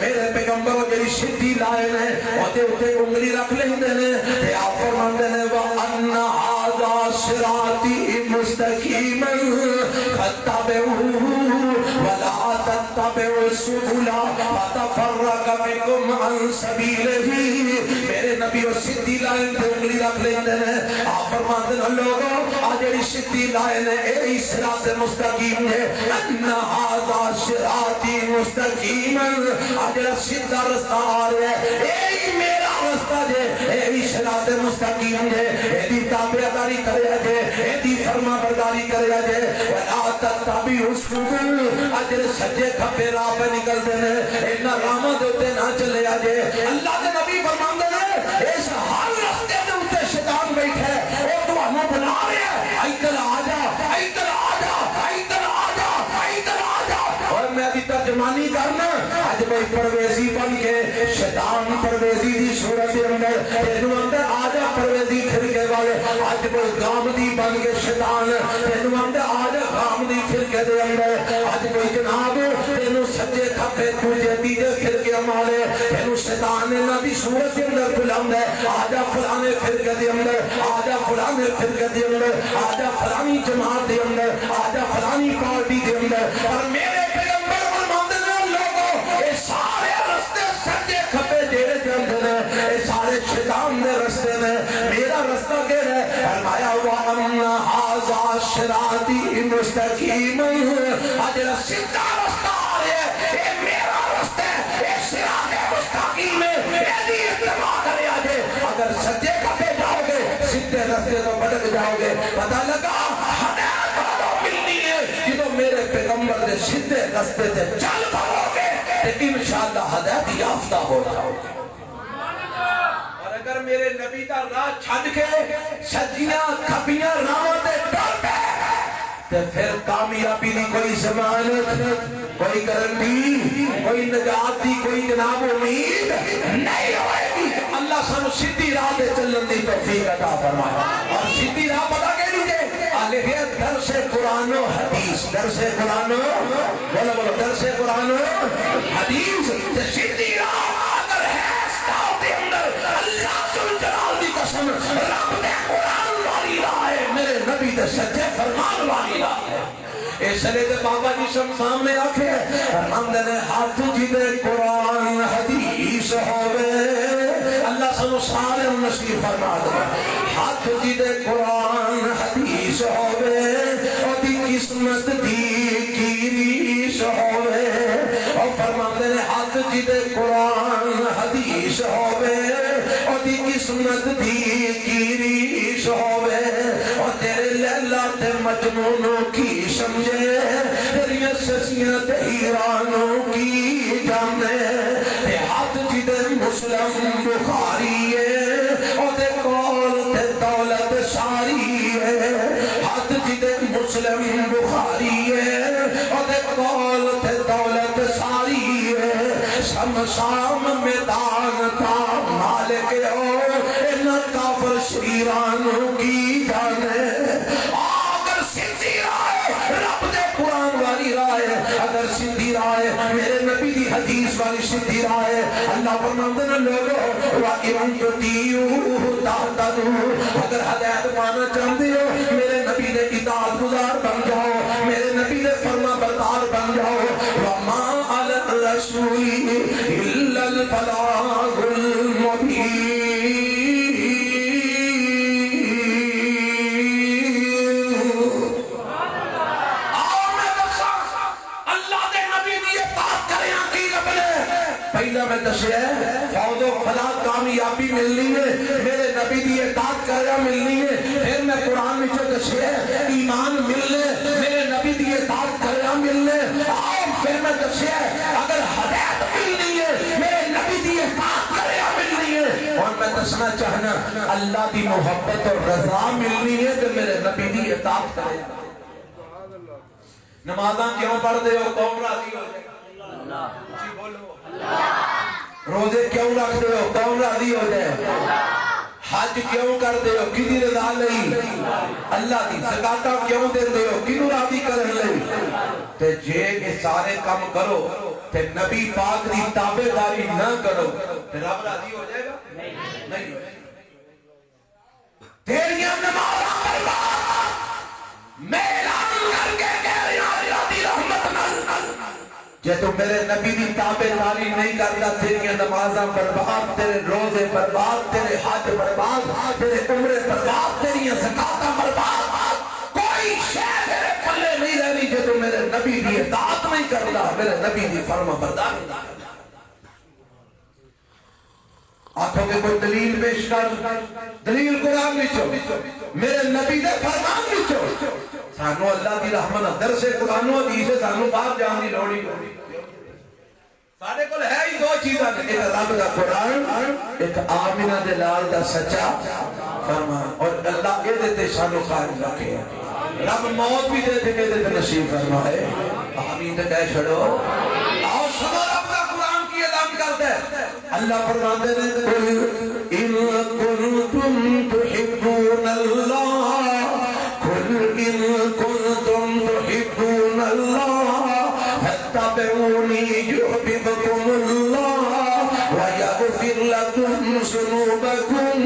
میرے پیغمبر جڑی سیدھی لائن ہے اوتے اوتے انگلی رکھ لیندے نے تے آپ فرماندے نے وَأَنَّ هَذَا صِرَاطِي مُسْتَقِيمًا فَاتَّبِعُوهُ وَلَا تَتَّبِعُوا السُّبُلَ فَتَفَرَّقَ بِكُمْ عَنْ سَبِيلِهِ میرے نبی اور سیدھی لائن تے انگلی رکھ لیندے نے آپ فرماندے نے لوگوں آ جڑی سیدھی لائن ہے اے صراط مستقیم ہے ان هذا صراطی مستقیما آ جڑا سیدھا رستہ آ رہا ہے اے میرا رستہ ہے اے صراط مستقیم ہے اے دی تابعداری کرے جے اے دی فرما برداری کرے جے ولا تتبعوا السبل اجر سجے کھبے راہ پہ نکلتے ہیں انہاں راہاں دے اوتے نہ چلے جے اللہ دے نبی فرماندے نے اس ہر رستے دے اوتے شیطان بیٹھا ہے او تانوں بلا رہا ہے ادھر آ جا ادھر آ جا ادھر آ جا ادھر آ جا اور میں دی ترجمانی کرنا اج کوئی پرویزی بن کے شیطان پرویزی دی صورت اندر تینوں اندر آ جا پرویزی فرقے والے اج کوئی گامدی بن کے شیطان تینوں اندر آ جا گامدی فرقے دے اندر اج کوئی جناب تینوں سجے کھبے پھر تجھے دیجے فرقے ہمارے پھر شیطان نے نبی صورت کے اندر بلند ہے آجا فلانے فرقے دے اندر آجا فلانے فرقے دے اندر آجا فلانی جماعت دے اندر آجا فلانی پارٹی دے اندر اور میرے پیغمبر فرماتے ہیں لوگوں یہ سارے رستے سجے کھپے جیڑے جاندے نے یہ سارے شیطان دے رستے نے میرا رستہ کہڑا ہے فرمایا وَأَنَّ هَذَا صِرَاطِي مُسْتَقِيمًا اجر سیدھا رستہ یہ میرا رستہ ہے یہ صراط مستقیم ہے میری اتباع کرے آجے اگر سجے کھپے جاؤ گے سیدھے رستے تو بھٹک جاؤ گے پتہ لگا ہدایت تو ملنی ہے جنہوں میرے پیغمبر دے سیدھے رستے سے چل پاؤ گے تو انشاءاللہ ہدایت یافتہ ہو جاؤ گے اور اگر میرے نبی کا راہ چھڑ کے سجیاں کھپیاں راہوں تے ٹر پے تو پھر کامیابی دی کوئی ضمانت کوئی گارنٹی کوئی نجات دی کوئی جناب امید نہیں ہوئے گی اللہ سانو سیدھی راہ دے چلن دی توفیق عطا فرمائے اور سیدھی راہ پتہ کہہ لیجئے لکھے درس قرآن و حدیث درس قرآن بولو بولو درس قرآن و حدیث سیدھی راہ اگر ہے استاؤ دے اندر اللہ جلال دی قسم رب دے قرآن والی راہ ہے میرے نبی دے سچے فرمان والی راہ ہے اس لئے دے بابا جی سب سامنے آکھے فرماندے نے ہاتھ جی دے قرآن حدیث ہوئے اللہ سنو سارے نصیب فرما دے ہاتھ جی دے قرآن حدیث ہوئے اور دی قسمت دی کیریش ہوئے اور فرماندے نے ہاتھ جی دے قرآن حدیث ہوئے اور دی قسمت دی کیریش ہوئے اور تیرے لیلہ تے مجنونوں کی سمجھے تیری سسیاں تے ہیرانوں کی جانے تے ہاتھ جی دے مسلم بخاری ہے اور دے قول تے دولت ساری ہے ہاتھ جی دے مسلم بخاری ہے اور دے قول تے دولت ساری ہے شمشام میدان تا مالک ہو ان کافر شیرانوں کی جانے اگر سیدھی رائے رب دے قرآن والی رائے اگر سیدھی رائے میرے نبی دی حدیث والی سیدھی رائے اللہ فرماندے نے لوگو وَإِن تُطِيعُوهُ تَهْتَدُوا اگر ہدایت پانا چاہتے ہو میرے نبی دے اطاعت گزار بن جاؤ میرے نبی دے فرما بردار بن جاؤ وَمَا عَلَى الرَّسُولِ إِلَّا الْبَلَاغُ الْمُبِينُ پہلا میں دسیا فوز و فلاح کامیابی ملنی ہے میرے نبی دی اطاعت کرنا ملنی ہے پھر میں قرآن میں جو دسیا ایمان ملنے میرے نبی دی اطاعت کرنا ملنے پھر میں دسیا اگر ہدایت ملنی ہے میرے نبی دی اطاعت کرنا ملنی ہے اور میں دسنا چاہنا اللہ دی محبت اور رضا ملنی ہے کہ میرے نبی دی اطاعت کرنا نمازاں کیوں پڑھ دے ہو قوم راضی ہو جائے جی بولو روزے کیوں رکھ دے ہو قوم راضی ہو جائے حج کیوں کر دے ہو کدی رضا لئی اللہ دی زکاتاں کیوں دے دے ہو کنو راضی کرن لئی تے جے یہ سارے کام کرو تے نبی پاک دی تابعداری نہ کرو تے رب راضی ہو جائے گا نہیں ہو جائے گا تیریاں نمازاں برباد میں اعلان کر کے کہہ رہا اللہ دی رحمت نال جے تو میرے نبی دی تابعداری نہیں کرتا تیری نمازاں برباد تیرے روزے برباد تیرے حج برباد تیرے عمرے برباد تیری زکاتاں برباد کوئی شے تیرے پلے نہیں رہنی جے تو میرے نبی دی اطاعت نہیں کرتا میرے نبی دی فرما برداری نہیں کرتا آنکھوں کے کوئی دلیل پیش کر دلیل قرآن وچوں میرے نبی دے فرمان وچوں سانو اللہ دی رحمت درس قرآن و حدیث سانو باہر جان دی لوڑی سارے کول ہے ہی دو چیزاں ایک رب دا قرآن ایک آمنہ دے لال دا سچا فرمان اور اللہ اے دے تے سانو قائم رکھے رب موت بھی دے تے دے تے نصیب فرمائے آمین تے کہہ چھڑو آؤ سنو رب دا قرآن کی اعلان کرتے ہیں اللہ فرماتے ہیں قل ان کنتم تحبون اللہ قل ان کنتم تحبون اللہ فاتبعوني يحببكم الله ويغفر لكم ذنوبكم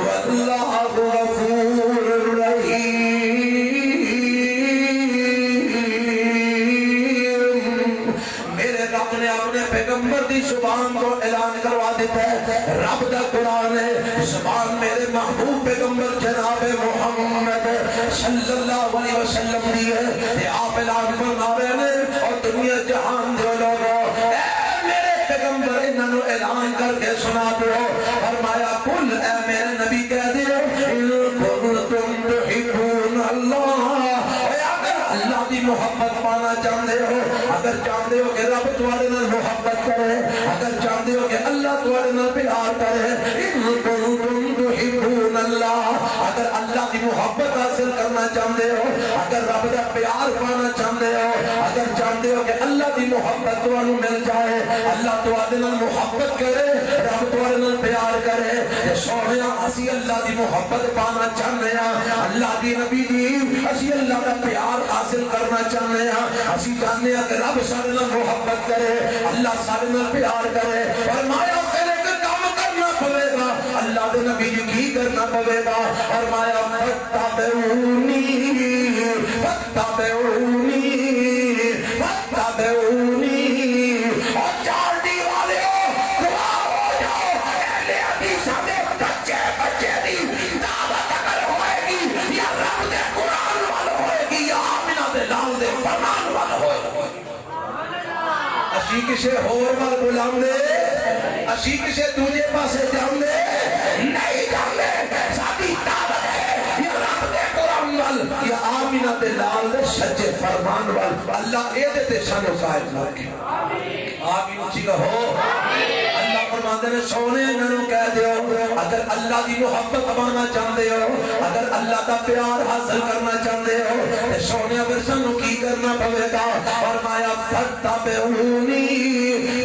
والله غفور رحيم. میرے رب نے اپنے پیغمبر دی زبان کو اعلان کروا دیتا ہے. رب دا قرآن ہے, زبان میرے محبوب پیغمبر جناب محمد صلی اللہ علیہ وسلم دی ہے. آپ اعلان فرما رہے ہیں اور دنیا جہان دے لوگوں, اے میرے پیغمبر انہاں نو اعلان کر کے سنا دو. فرمایا قل, اے میرے نبی کہہ دیو, ان کنتم تحبون اللہ, اللہ دی محبت پانا چاہتے ہو, اگر چاہتے ہو کہ رب تمہارے نال محبت کرے, اگر چاہتے ہو کہ اللہ تمہارے نال پیار کرے, ان کنتم تحبون اللہ, اگر اللہ دی محبت حاصل کرنا چاہتے ہو, اگر رب دا پیار پانا چاہتے ہو, اگر چاہتے ہو کہ اللہ دی محبت تمہیں مل جائے, اللہ تمہارے نال محبت کرے, رب تمہارے نال پیار کرے, سونیا اسی اللہ دی محبت پانا چاہتے ہیں, اللہ دی نبی دی اسی اللہ دا پیار حاصل کرنا چاہتے ہیں, اسی چاہتے ہیں کہ رب سارے نال محبت کرے, اللہ سارے نال پیار کرے. فرمایا پھر ایک کام کرنا پڑے گا, اللہ دے نبی جی کی کرنا پڑے گا. فرمایا فاتبعونی فاتبعونی فاتبعونی, اور چار دیوالے ہو دعا ہو جاؤ, اہل حدیث میں بچے بچے دی دعوت اگر ہوئے گی یا رب دے قرآن والا ہوئے گی یا آمینہ دے لال دے فرمان والا ہوئے گی. اسی کسے ہور وال بلام دے, اسی کسے دوجے پاسے جام دے نہیں جام دے, ساتھی دعوت ہے یا رب دے قرآن وال یا آمینہ دے لال دے سچے فرمان وال. اللہ اے دے تے سانو قائد رکھے. آمین اچھی کہو. اللہ فرماتے ہیں سونے انہوں کہہ دیو, اگر اللہ دی محبت پانا چاہتے ہو, اگر اللہ دا پیار حاصل کرنا چاہتے ہو, سونے اگر سنو کی کرنا پڑے گا. فرمایا فاتبعونی,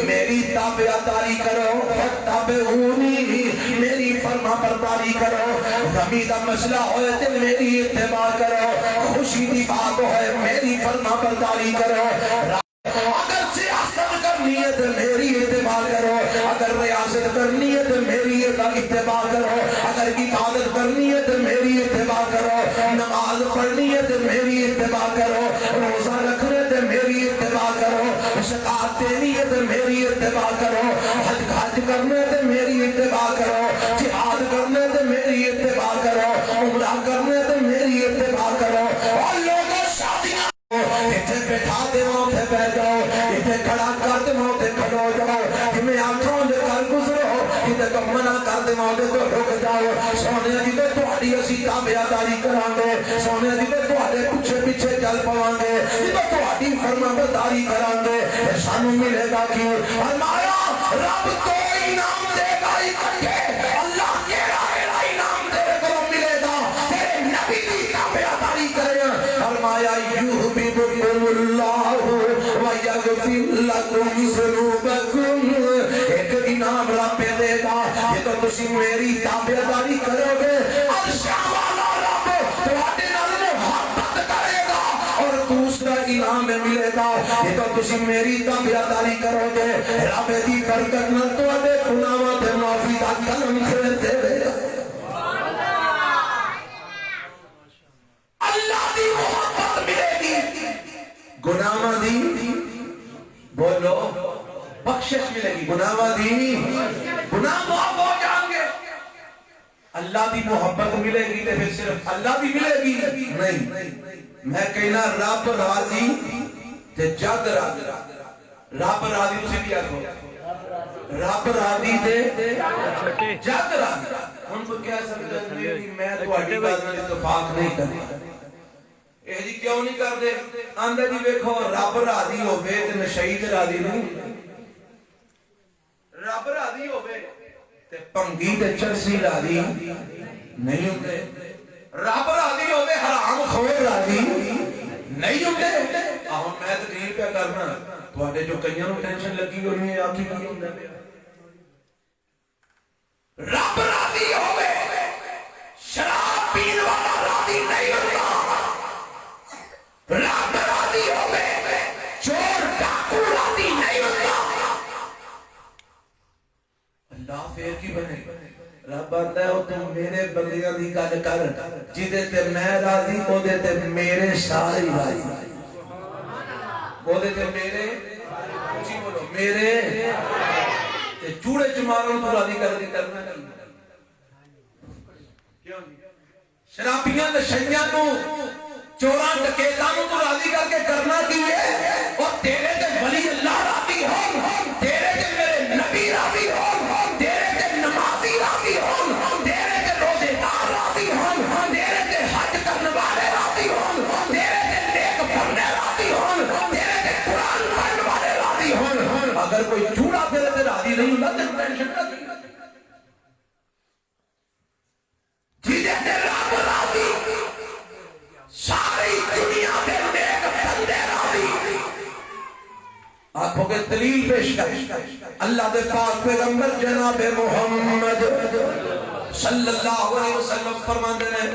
میری تابعداری کرو, فاتبعونی میری فرما برداری کرو, غمی دا مسئلہ ہوئے تے میری اتباع کرو, خوشی دی بات ہوئے میری فرما برداری کرو, اگر سیاست کرنی ہے تو میری اتباع کرو, اگر ریاست کرنی ہے تو میری اتباع کرو, اگر عبادت کرنی ہے تو میری اتباع کرو, نماز پڑھنی ہے تو میری اتباع کرو, روزہ رکھنے تو میری اتباع کرو, زکات دینی ہے تو میری اتباع کرو, حج کرنے تو میری اتباع کرو, جہاد کرنے تو میری اتباع کرو, عمرہ کرنے تو میری اتباع کرو. اور لوگوں شادیاں اتھے بیٹھا دے وہاں تھے بیٹھ جاؤ, اتھے کھڑا کر دے وہاں تھے کھڑو جاؤ, جمیں آنکھوں دے کر گزرو, اتھے تو منع کر دے وہاں تھے تو رک جاؤ. سونے جی تے تہاڈی اسی تابعداری کران گے, سونے جی تے تہاڈے پیچھے پیچھے چل پاواں گے, جے تہاڈی فرما برداری کران گے سانو ملے گا کی. فرمایا رب تو انعام دے گا اکٹھے, اللہ کیڑا کیڑا انعام دے گا ملے گا تیرے نبی دی تابعداری کرے. فرمایا یحببکم اللہ ویغفر لکم ذنوبکم, ایک انعام رب دے گا یہ تو تسی میری تابعداری کرو گے, عرش والا رب تواڈے نال محبت کرے گا, اور دوسرا انعام ملے گا یہ تو تسی میری تابعداری کرو گے, رب دی برکت نال تواڈے گناہاں تے معافی دا کرم دے گا. اللہ دی محبت ملے گی, گناہاں دی بولو بخشش ملے گی, گناہاں دی گناہ معاف ہو جائیں گے. اللہ دی محبت ملے گی تے پھر صرف اللہ دی ملے گی نہیں, میں کہنا رب راضی تے جگ راضی. رب راضی اسے بھی آکھو, رب راضی تے جگ راضی. ہن کو کہہ سکتے ہیں میں تہاڈی گل نال اتفاق نہیں کردا, اے جی کیوں نہیں کردے؟ آندے جی ویکھو رب راضی ہوے تے میں شہید راضی نہیں, رب راضی ہوے تے پنگی تے چرسی راضی نہیں ہوندے, رب راضی ہوے حرام خور راضی نہیں ہوندے. ہن میں تقریر پہ کرنا, تواڈے جو کئیاں نوں ٹینشن لگی ہوئی ہے آکھی کی ہوندا ہے. رب راضی ہوے شراب پین والا راضی نہیں ہوندا, رب راضی ہوے چور ڈاکو دی گل کر جدے تے میں راضی او دے تے میرے سارے راضی او دے تے میرے جی بولو میرے تے چوڑے چماروں تو راضی کر دی کرنا کیوں شرابیاں نشیاں نو چوراں ڈکیتاں نو تو راضی کر کے کرنا کی ہے اور تیرے تے ولی اللہ راضی ہون تیرے تے میرے نبی راضی ہون تیرے تے نمازی راضی ہون تیرے تے روزے دار راضی ہون تیرے تے حج کرنے والے راضی ہون تیرے تے نیک بندے راضی ہون تیرے تے قرآن پڑھنے والے راضی ہون اگر کوئی چوڑا تیرے تے راضی نہیں ہوتا تو ٹینشن نہ جیدے تے رب راضی ساری دنیا دے نیک بندے راضی آنکھوں کے دلیل پیش کر اللہ دے پاک پیغمبر جناب محمد صلی اللہ علیہ وسلم فرماندے نے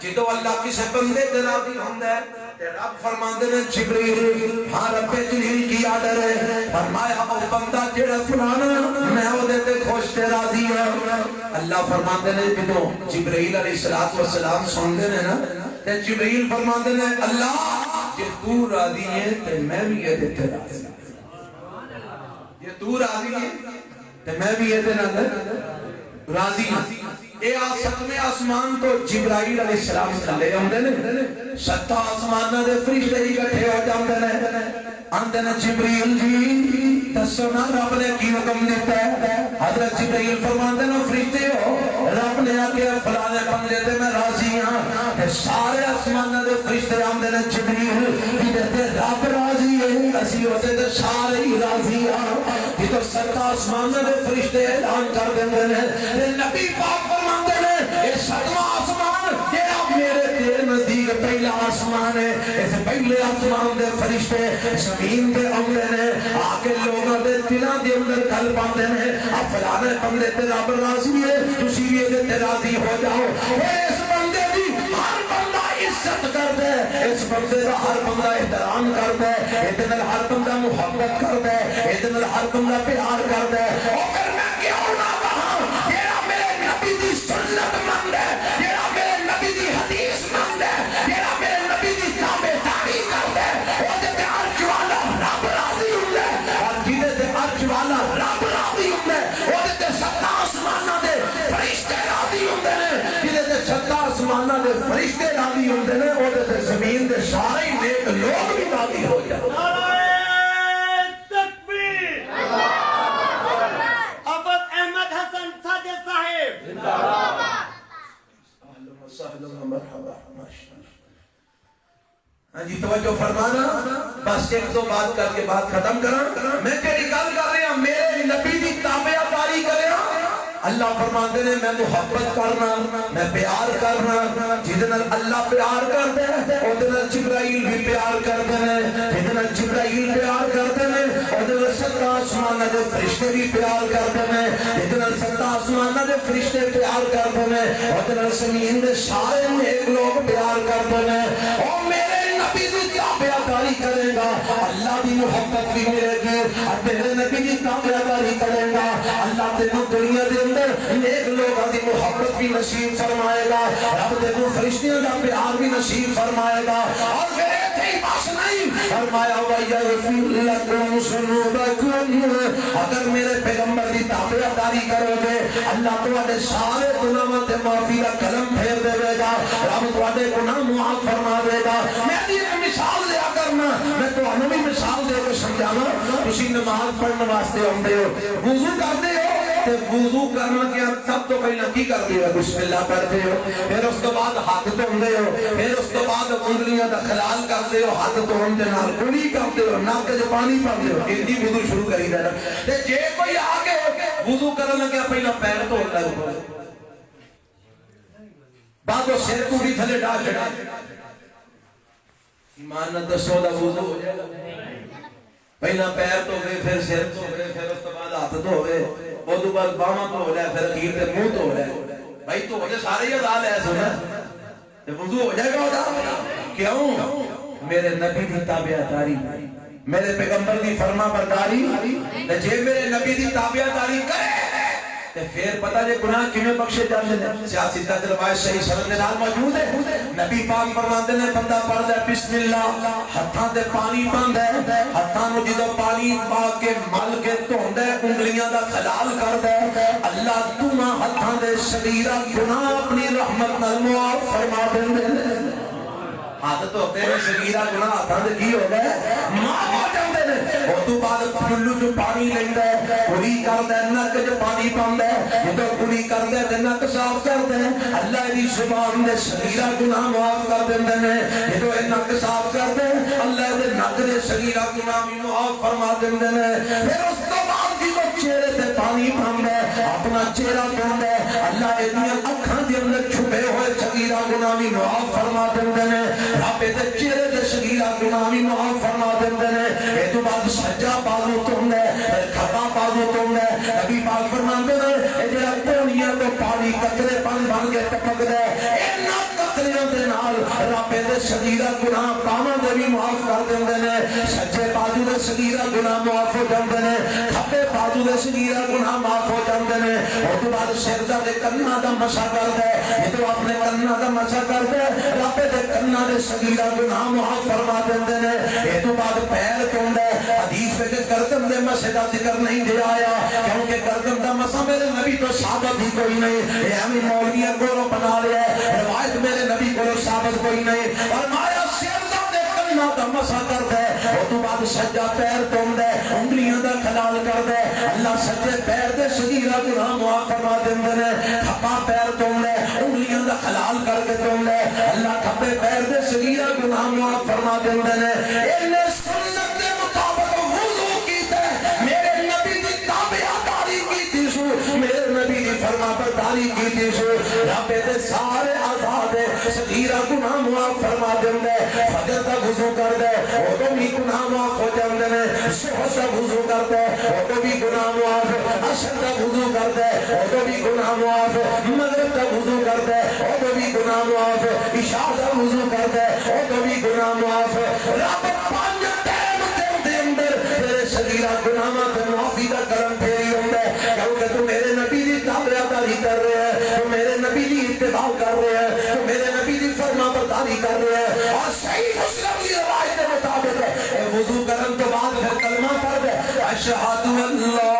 جدو اللہ کسے بندے دے راضی ہوندے رب فرماندے نے جبریل ہاں رب جلیل کی آڈر ہے فرمایا او بندہ جڑا فلانا میں او دیتے خوش تے راضی ہوں اللہ فرماندے نے جدو جبریل علیہ السلام سندے نے نا تے جبریل فرماندے نے اللہ کہ تو راضی ہے تے میں بھی یہ دیتے راضی یہ تو راضی ہے تے میں بھی یہ دیتے راضی ہوں اے ستویں آسمان تو جبرائیل علیہ السلام چلے ہوندے نے ستا آسماناں دے فرشتے اکٹھے ہو جاندے نے آندے نے جبریل جی دسو نا رب نے کی حکم دیتا ہے حضرت جبریل فرماندے نے فرشتے ہو رب نے آکے فلانے بندے تے میں راضی ہاں تے سارے آسماناں دے فرشتے آندے نے جبریل تے رب راضی ہے اسی ہوتے تے سارے ہی راضی ہاں یہ تو ستا آسماناں دے فرشتے اعلان کر دیندے نے تے نبی پاک فرماندے نے اے ستواں آسمان جیڑا میرے تیرے نزدیک پہلا آسمان ہے اس پہلے آسمان دے فرشتے زمین دے آندے نے آکے لوگاں دے دلاں دے اندر گل پاندے نے فلانے بندے تے رب راضی ہے تسی بھی تے راضی ہو جاؤ اس بندے دی ہر بندہ عزت کر دے اس بندے دا ہر بندہ احترام کر دے ادھے نال ہر بندہ محبت کر دے ادھے نال ہر بندہ پیار کر دے او پھر میں کیوں نہ کہاں جیڑا میرے نبی دی سنت مند ہے جیڑا میرے نبی دی حدیث مند ہے جیڑا میرے نبی دی تابعداری کردا ہے او تے عرش والا رب راضی ہوندا ہے اور جیدے تے عرش والا رب راضی ہوندا ہے او تے سات آسماناں دے فرشتے راضی ہوندے نے جیدے تے سات آسماناں دے فرشتے راضی ہوندے نے او تے زمین دے سارے نیک لوگ بھی راضی ہو جاندے جی توجہ فرمانا بس ایک دو بات کر کے بات ختم کرا میں تیری گل کر رہا میرے نبی دی تابعداری کریا اللہ فرماندے نے میں محبت کرنا میں پیار کرنا جدے نال اللہ پیار کردا ہے اودے نال جبرائیل بھی پیار کردے نے جدے نال جبرائیل پیار کردے نے اودے نال سات آسماناں دے فرشتے بھی پیار کردے نے جدے نال سات آسماناں دے فرشتے پیار کردے نے اودے نال زمین دے سارے نیک لوگ پیار کردے نے او میرے نبی دی تابعداری کرے گا اللہ دی محبت بھی ملے گی اور میرے نبی دی تابعداری کرے گا اللہ تینوں دنیا دے اندر نیک لوگاں دی محبت بھی نصیب فرمائے گا رب تینوں فرشتیاں دا پیار بھی نصیب فرمائے گا اور پھر ایتھے ہی بس نہیں فرمایا وَيَغْفِرْ لَكُمْ ذُنُوبَكُمْ اگر میرے پیغمبر دی تابعداری کرو گے اللہ تواڈے سارے گناہاں تے معافی دا قلم پھیر دے گا رب تواڈے گناہ معاف فرما دے گا میں ایک مثال دیا کرنا میں تو انہوں بھی مثال دے کے سمجھانا تسی نماز پڑھنے واسطے آندے ہو وضو کرتے ہو تے وضو کرنا کیا سب تو پہلا کی کرتے ہو بسم اللہ پڑھتے ہو پھر اس کے بعد ہاتھ دھوندے ہو پھر اس کے بعد انگلیاں دا خلال کرتے ہو ہاتھ دھون دے نال کڑی کرتے ہو ناک تے پانی پاندے ہو ایندی وضو شروع کری دینا تے جے کوئی آ کے وضو کرنا کیا پہلا پیر دھون لگ پے بعد وہ سر کو بھی تھلے ڈال چھڑا ایمان نہ دسو دا وضو ہو جائے گا پہلا پیر تو گئے پھر سر تو گئے پھر اس کے بعد ہاتھ تو گئے اور تو بعد باواں تو ہو جائے پھر اخیر تے منہ تو ہو جائے بھائی تو ہو جائے سارے ہی ادا لے سنا تے وضو ہو جائے گا ادا کیوں میرے نبی دی تابعداری میرے پیغمبر دی فرما برداری جے میرے نبی دی تابعداری کرے تے پھر پتہ جے گناہ کیویں بخشے جاندے نے سیاسی تجربہ صحیح سند دے نال موجود ہے نبی پاک فرماندے نے بندہ پڑھدا ہے بسم اللہ ہتھاں تے پانی پاندا ہے ہتھاں نوں جدوں پانی پا کے مل کے دھوندا ہے انگلیاں دا خلال کردا ہے اللہ دوواں ہتھاں دے صغیرہ گناہ اپنی رحمت نال معاف فرما دیندے نے ہاتھ دھوتے ہیں صغیرہ گناہ ہاتھاں دے کی ہو گئے معاف ہو جاندے نے او تو بعد پھلو جو پانی لیندا ہے کلی کردا ہے نک جو پانی پاندا ہے جدوں کلی کردا ہے نک صاف کردا ہے اللہ دی زبان دے صغیرہ گناہ معاف کر دیندے نے جدوں اے نک صاف کردا ہے اللہ دے نک دے صغیرہ گناہ بھی معاف فرما دیندے نے پھر اس تو بعد جدوں چہرے تے پانی پاندا ہے اپنا چہرہ دھوندا ہے اللہ دی اکھاں دے اندر چھپے ہوئے صغیرہ گناہ بھی معاف فرما دیندے نے رب دے چہرے دے صغیرہ گناہ بھی معاف فرما دیندے نے اے تو بعد سجا بازو دھوندا ہے کھبا بازو دھوندا ہے نبی پاک فرماندے نے اے جڑا پونیاں تو پانی قطرے بن بن کے ٹپکدا ہے انہاں قطریاں دے نال رب دے صغیرہ گناہ پاواں دے بھی معاف کر دیندے نے سجے بازو دے صغیرہ گناہ معاف ہو جاندے نے کھبے بازو دے صغیرہ گناہ معاف ہو جاندے نے او تو بعد سر دے کناں دا مسا کردا ہے جدوں اپنے کناں دا مسا کردا ہے رب دے کناں دے صغیرہ گناہ معاف فرما دیندے نے اے تو بعد پیر دھوندا ہے حدیث وچ گردن دے مسے دا ذکر نہیں دے آیا کیونکہ گردن دا مسا میرے نبی تو ثابت ہی کوئی نہیں اے ہمیں مولویاں کو بنا لیا ہے روایت میرے نبی کو ثابت کوئی نہیں اور مایا سر دے کناں دا مسا کردا ہے او تو بعد سجا پیر دھوندا ہے انگلیاں دا خلال کردا ہے اللہ سجے پیر دے صغیرہ گناہ معاف فرما دیندے نے کھبا پیر دھوندا ہے انگلیاں دا خلال کر کے دھوندا ہے اللہ کھبے پیر دے صغیرہ گناہ معاف فرما دیندے نے اے سنت دے مطابق وضو کیتا ہے میرے نبی دی تابعداری کیتی سو میرے نبی دی فرما برداری کیتی سو رب دے سارے آزاد ہے صغیرہ گناہ معاف فرما دیندے فجر دا وضو کردا ہے او تو بھی گناہ معاف ہو جاندے نے صبح دا وضو کردا ہے او تو بھی گناہ معاف عصر دا وضو کردا ہے او تو بھی گناہ معاف مغرب دا وضو کردا ہے او تو بھی گناہ معاف عشاء دا وضو کردا ہے او تو بھی گناہ معاف رب پانچ ٹائم دے اندر تیرے صغیرہ گناہاں تے معافی دا کرم پھیری ہوندا ہے کیونکہ تو میرے نبی دی تابعداری کر رہے ہیں تو میرے نبی دی اتباع کر رہے ہیں تو میرے نبی دی فرما برداری کر رہے ہیں اور صحیح مسلم کی روایت کے مطابق ہے وضو کرن تو بعد پھر کلمہ پڑھ دے اشہد ان لا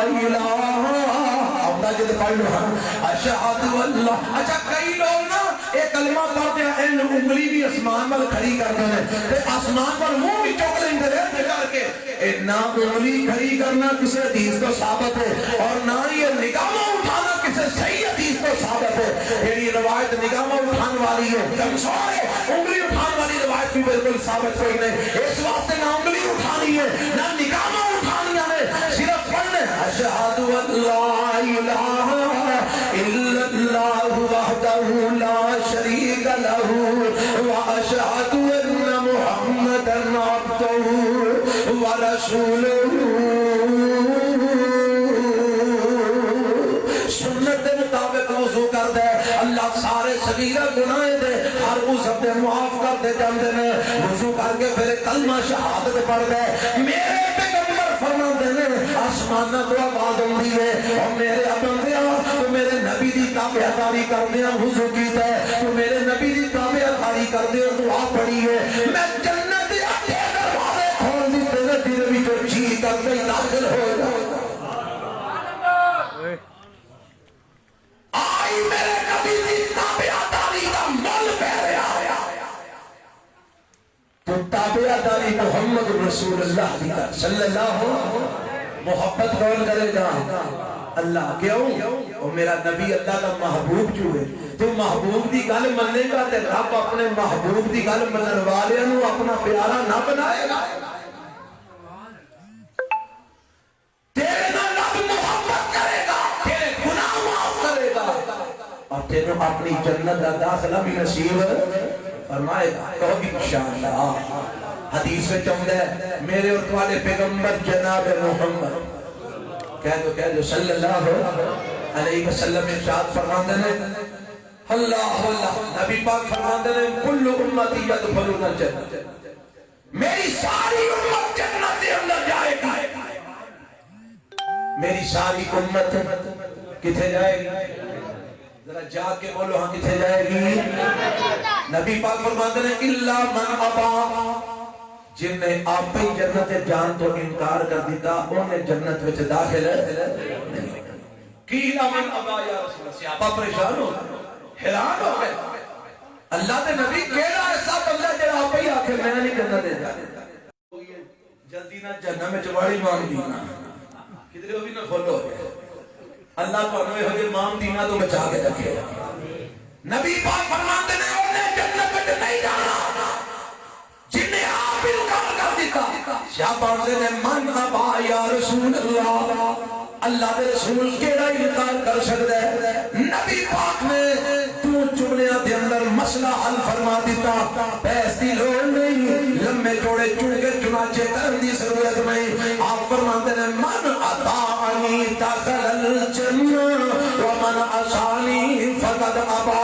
الہ الا اشہد اللہ اچھا کئی لوگ نا ایک کلمہ پڑھتے ہیں این انگلی بھی اسمان پر کھڑی کر دے تے آسمان پر منہ بھی چوک لیں گے کر کے اے نہ انگلی کھڑی کرنا کسی حدیث کو ثابت ہے اور نہ یہ نگاہوں اٹھانا کسی صحیح حدیث کو ثابت ہے میری روایت نگاہوں اٹھانے والی ہے کمزور ہے انگلی اٹھانے والی روایت بھی بالکل ثابت کوئی نہیں اس واسطے نہ انگلی اٹھانی ہے نہ نگاہوں اٹھانی ہے صرف پڑھنے اشہد ان لا الہ الا اللہ وحدہ لا شریک لہ واشہد ان محمدا عبدہ ورسولہ سنت دے مطابق وضو کردا ہے اللہ سارے صغیرہ گناہ دے ہر عذر دے معاف کر دے جاندے نے وضو کر کے پھر کلمہ شہادت پڑھدا ہے میرے پیغمبر فرماندے نے آسماناں تو آواز ہوندی ہے اور میرے بندیاں تو میرے نبی دی تابعداری کردیاں وضو کیتا ہے تو میرے نبی دی تابعداری کردیاں دعا پڑھی ہے میں جنت دے اٹھے دروازے کھول دیتے نے دل وچوں جی کردے داخل ہو جاؤ آئی میرے نبی دی تابعداری دا مول پہ رہا تو تابعداری محمد رسول اللہ دی صلی اللہ محبت کون کرے گا اللہ کیوں اور میرا نبی اللہ کا محبوب جو ہے تو محبوب دی گل مننے گا تے رب اپنے محبوب دی گل منن والے نو اپنا پیارا نہ بنائے گا تیرے نال رب محبت کرے گا تیرے گناہ معاف کرے گا اور تیرے اپنی جنت دا داخلہ بھی نصیب فرمائے گا کہو گی انشاءاللہ حدیث میں چاہتا ہے میرے اور تمہارے پیغمبر جناب محمد کہہ دو صلی اللہ علیہ وسلم ارشاد فرماندے نے اللہ اللہ نبی پاک فرماندے نے کل امتی یدخلون الجنہ میری ساری امت جنت کے اندر جائے گی میری ساری امت کتنے جائے گی؟ ذرا جا کے بولو ہاں کتنے جائے گی؟ نبی پاک فرماتے ہیں الا من ابا، جن نے آپ ہی جنت جان تو انکار کر دیتا انہیں جنت وچ داخل نہیں۔ قیل من ابا یا رسول اللہ، صحابہ پریشان ہو گئے، حیران ہو گئے، اللہ دے نبی کیڑا ایسا بندہ جڑا آپ ہی آکھے میں نہیں جنت جانا، جلدی نہ جہنم میں چواڑی مانگ دینا، کدھر بھی نہ کھولو، اللہ تانوں یہ ہوئے مانگ دینا تو بچا کے رکھے۔ نبی پاک فرماتے ہیں انہیں جنت وچ نہیں جانا جنہیں آپ انکار کر دیتا۔ شاہبان نے من ابا یا رسول اللہ، اللہ دے رسول کیڑا انکار کر سکتا ہے؟ نبی پاک نے تو جملیاں دے اندر مسئلہ حل فرما دیتا، بحث دی لوڑ نہیں، لمبے جوڑے چونکے چنانچہ کرن دی ضرورت نہیں۔ آپ فرماتے ہیں من اطاعنی دخل الجنہ ومن عصانی فقد ابا،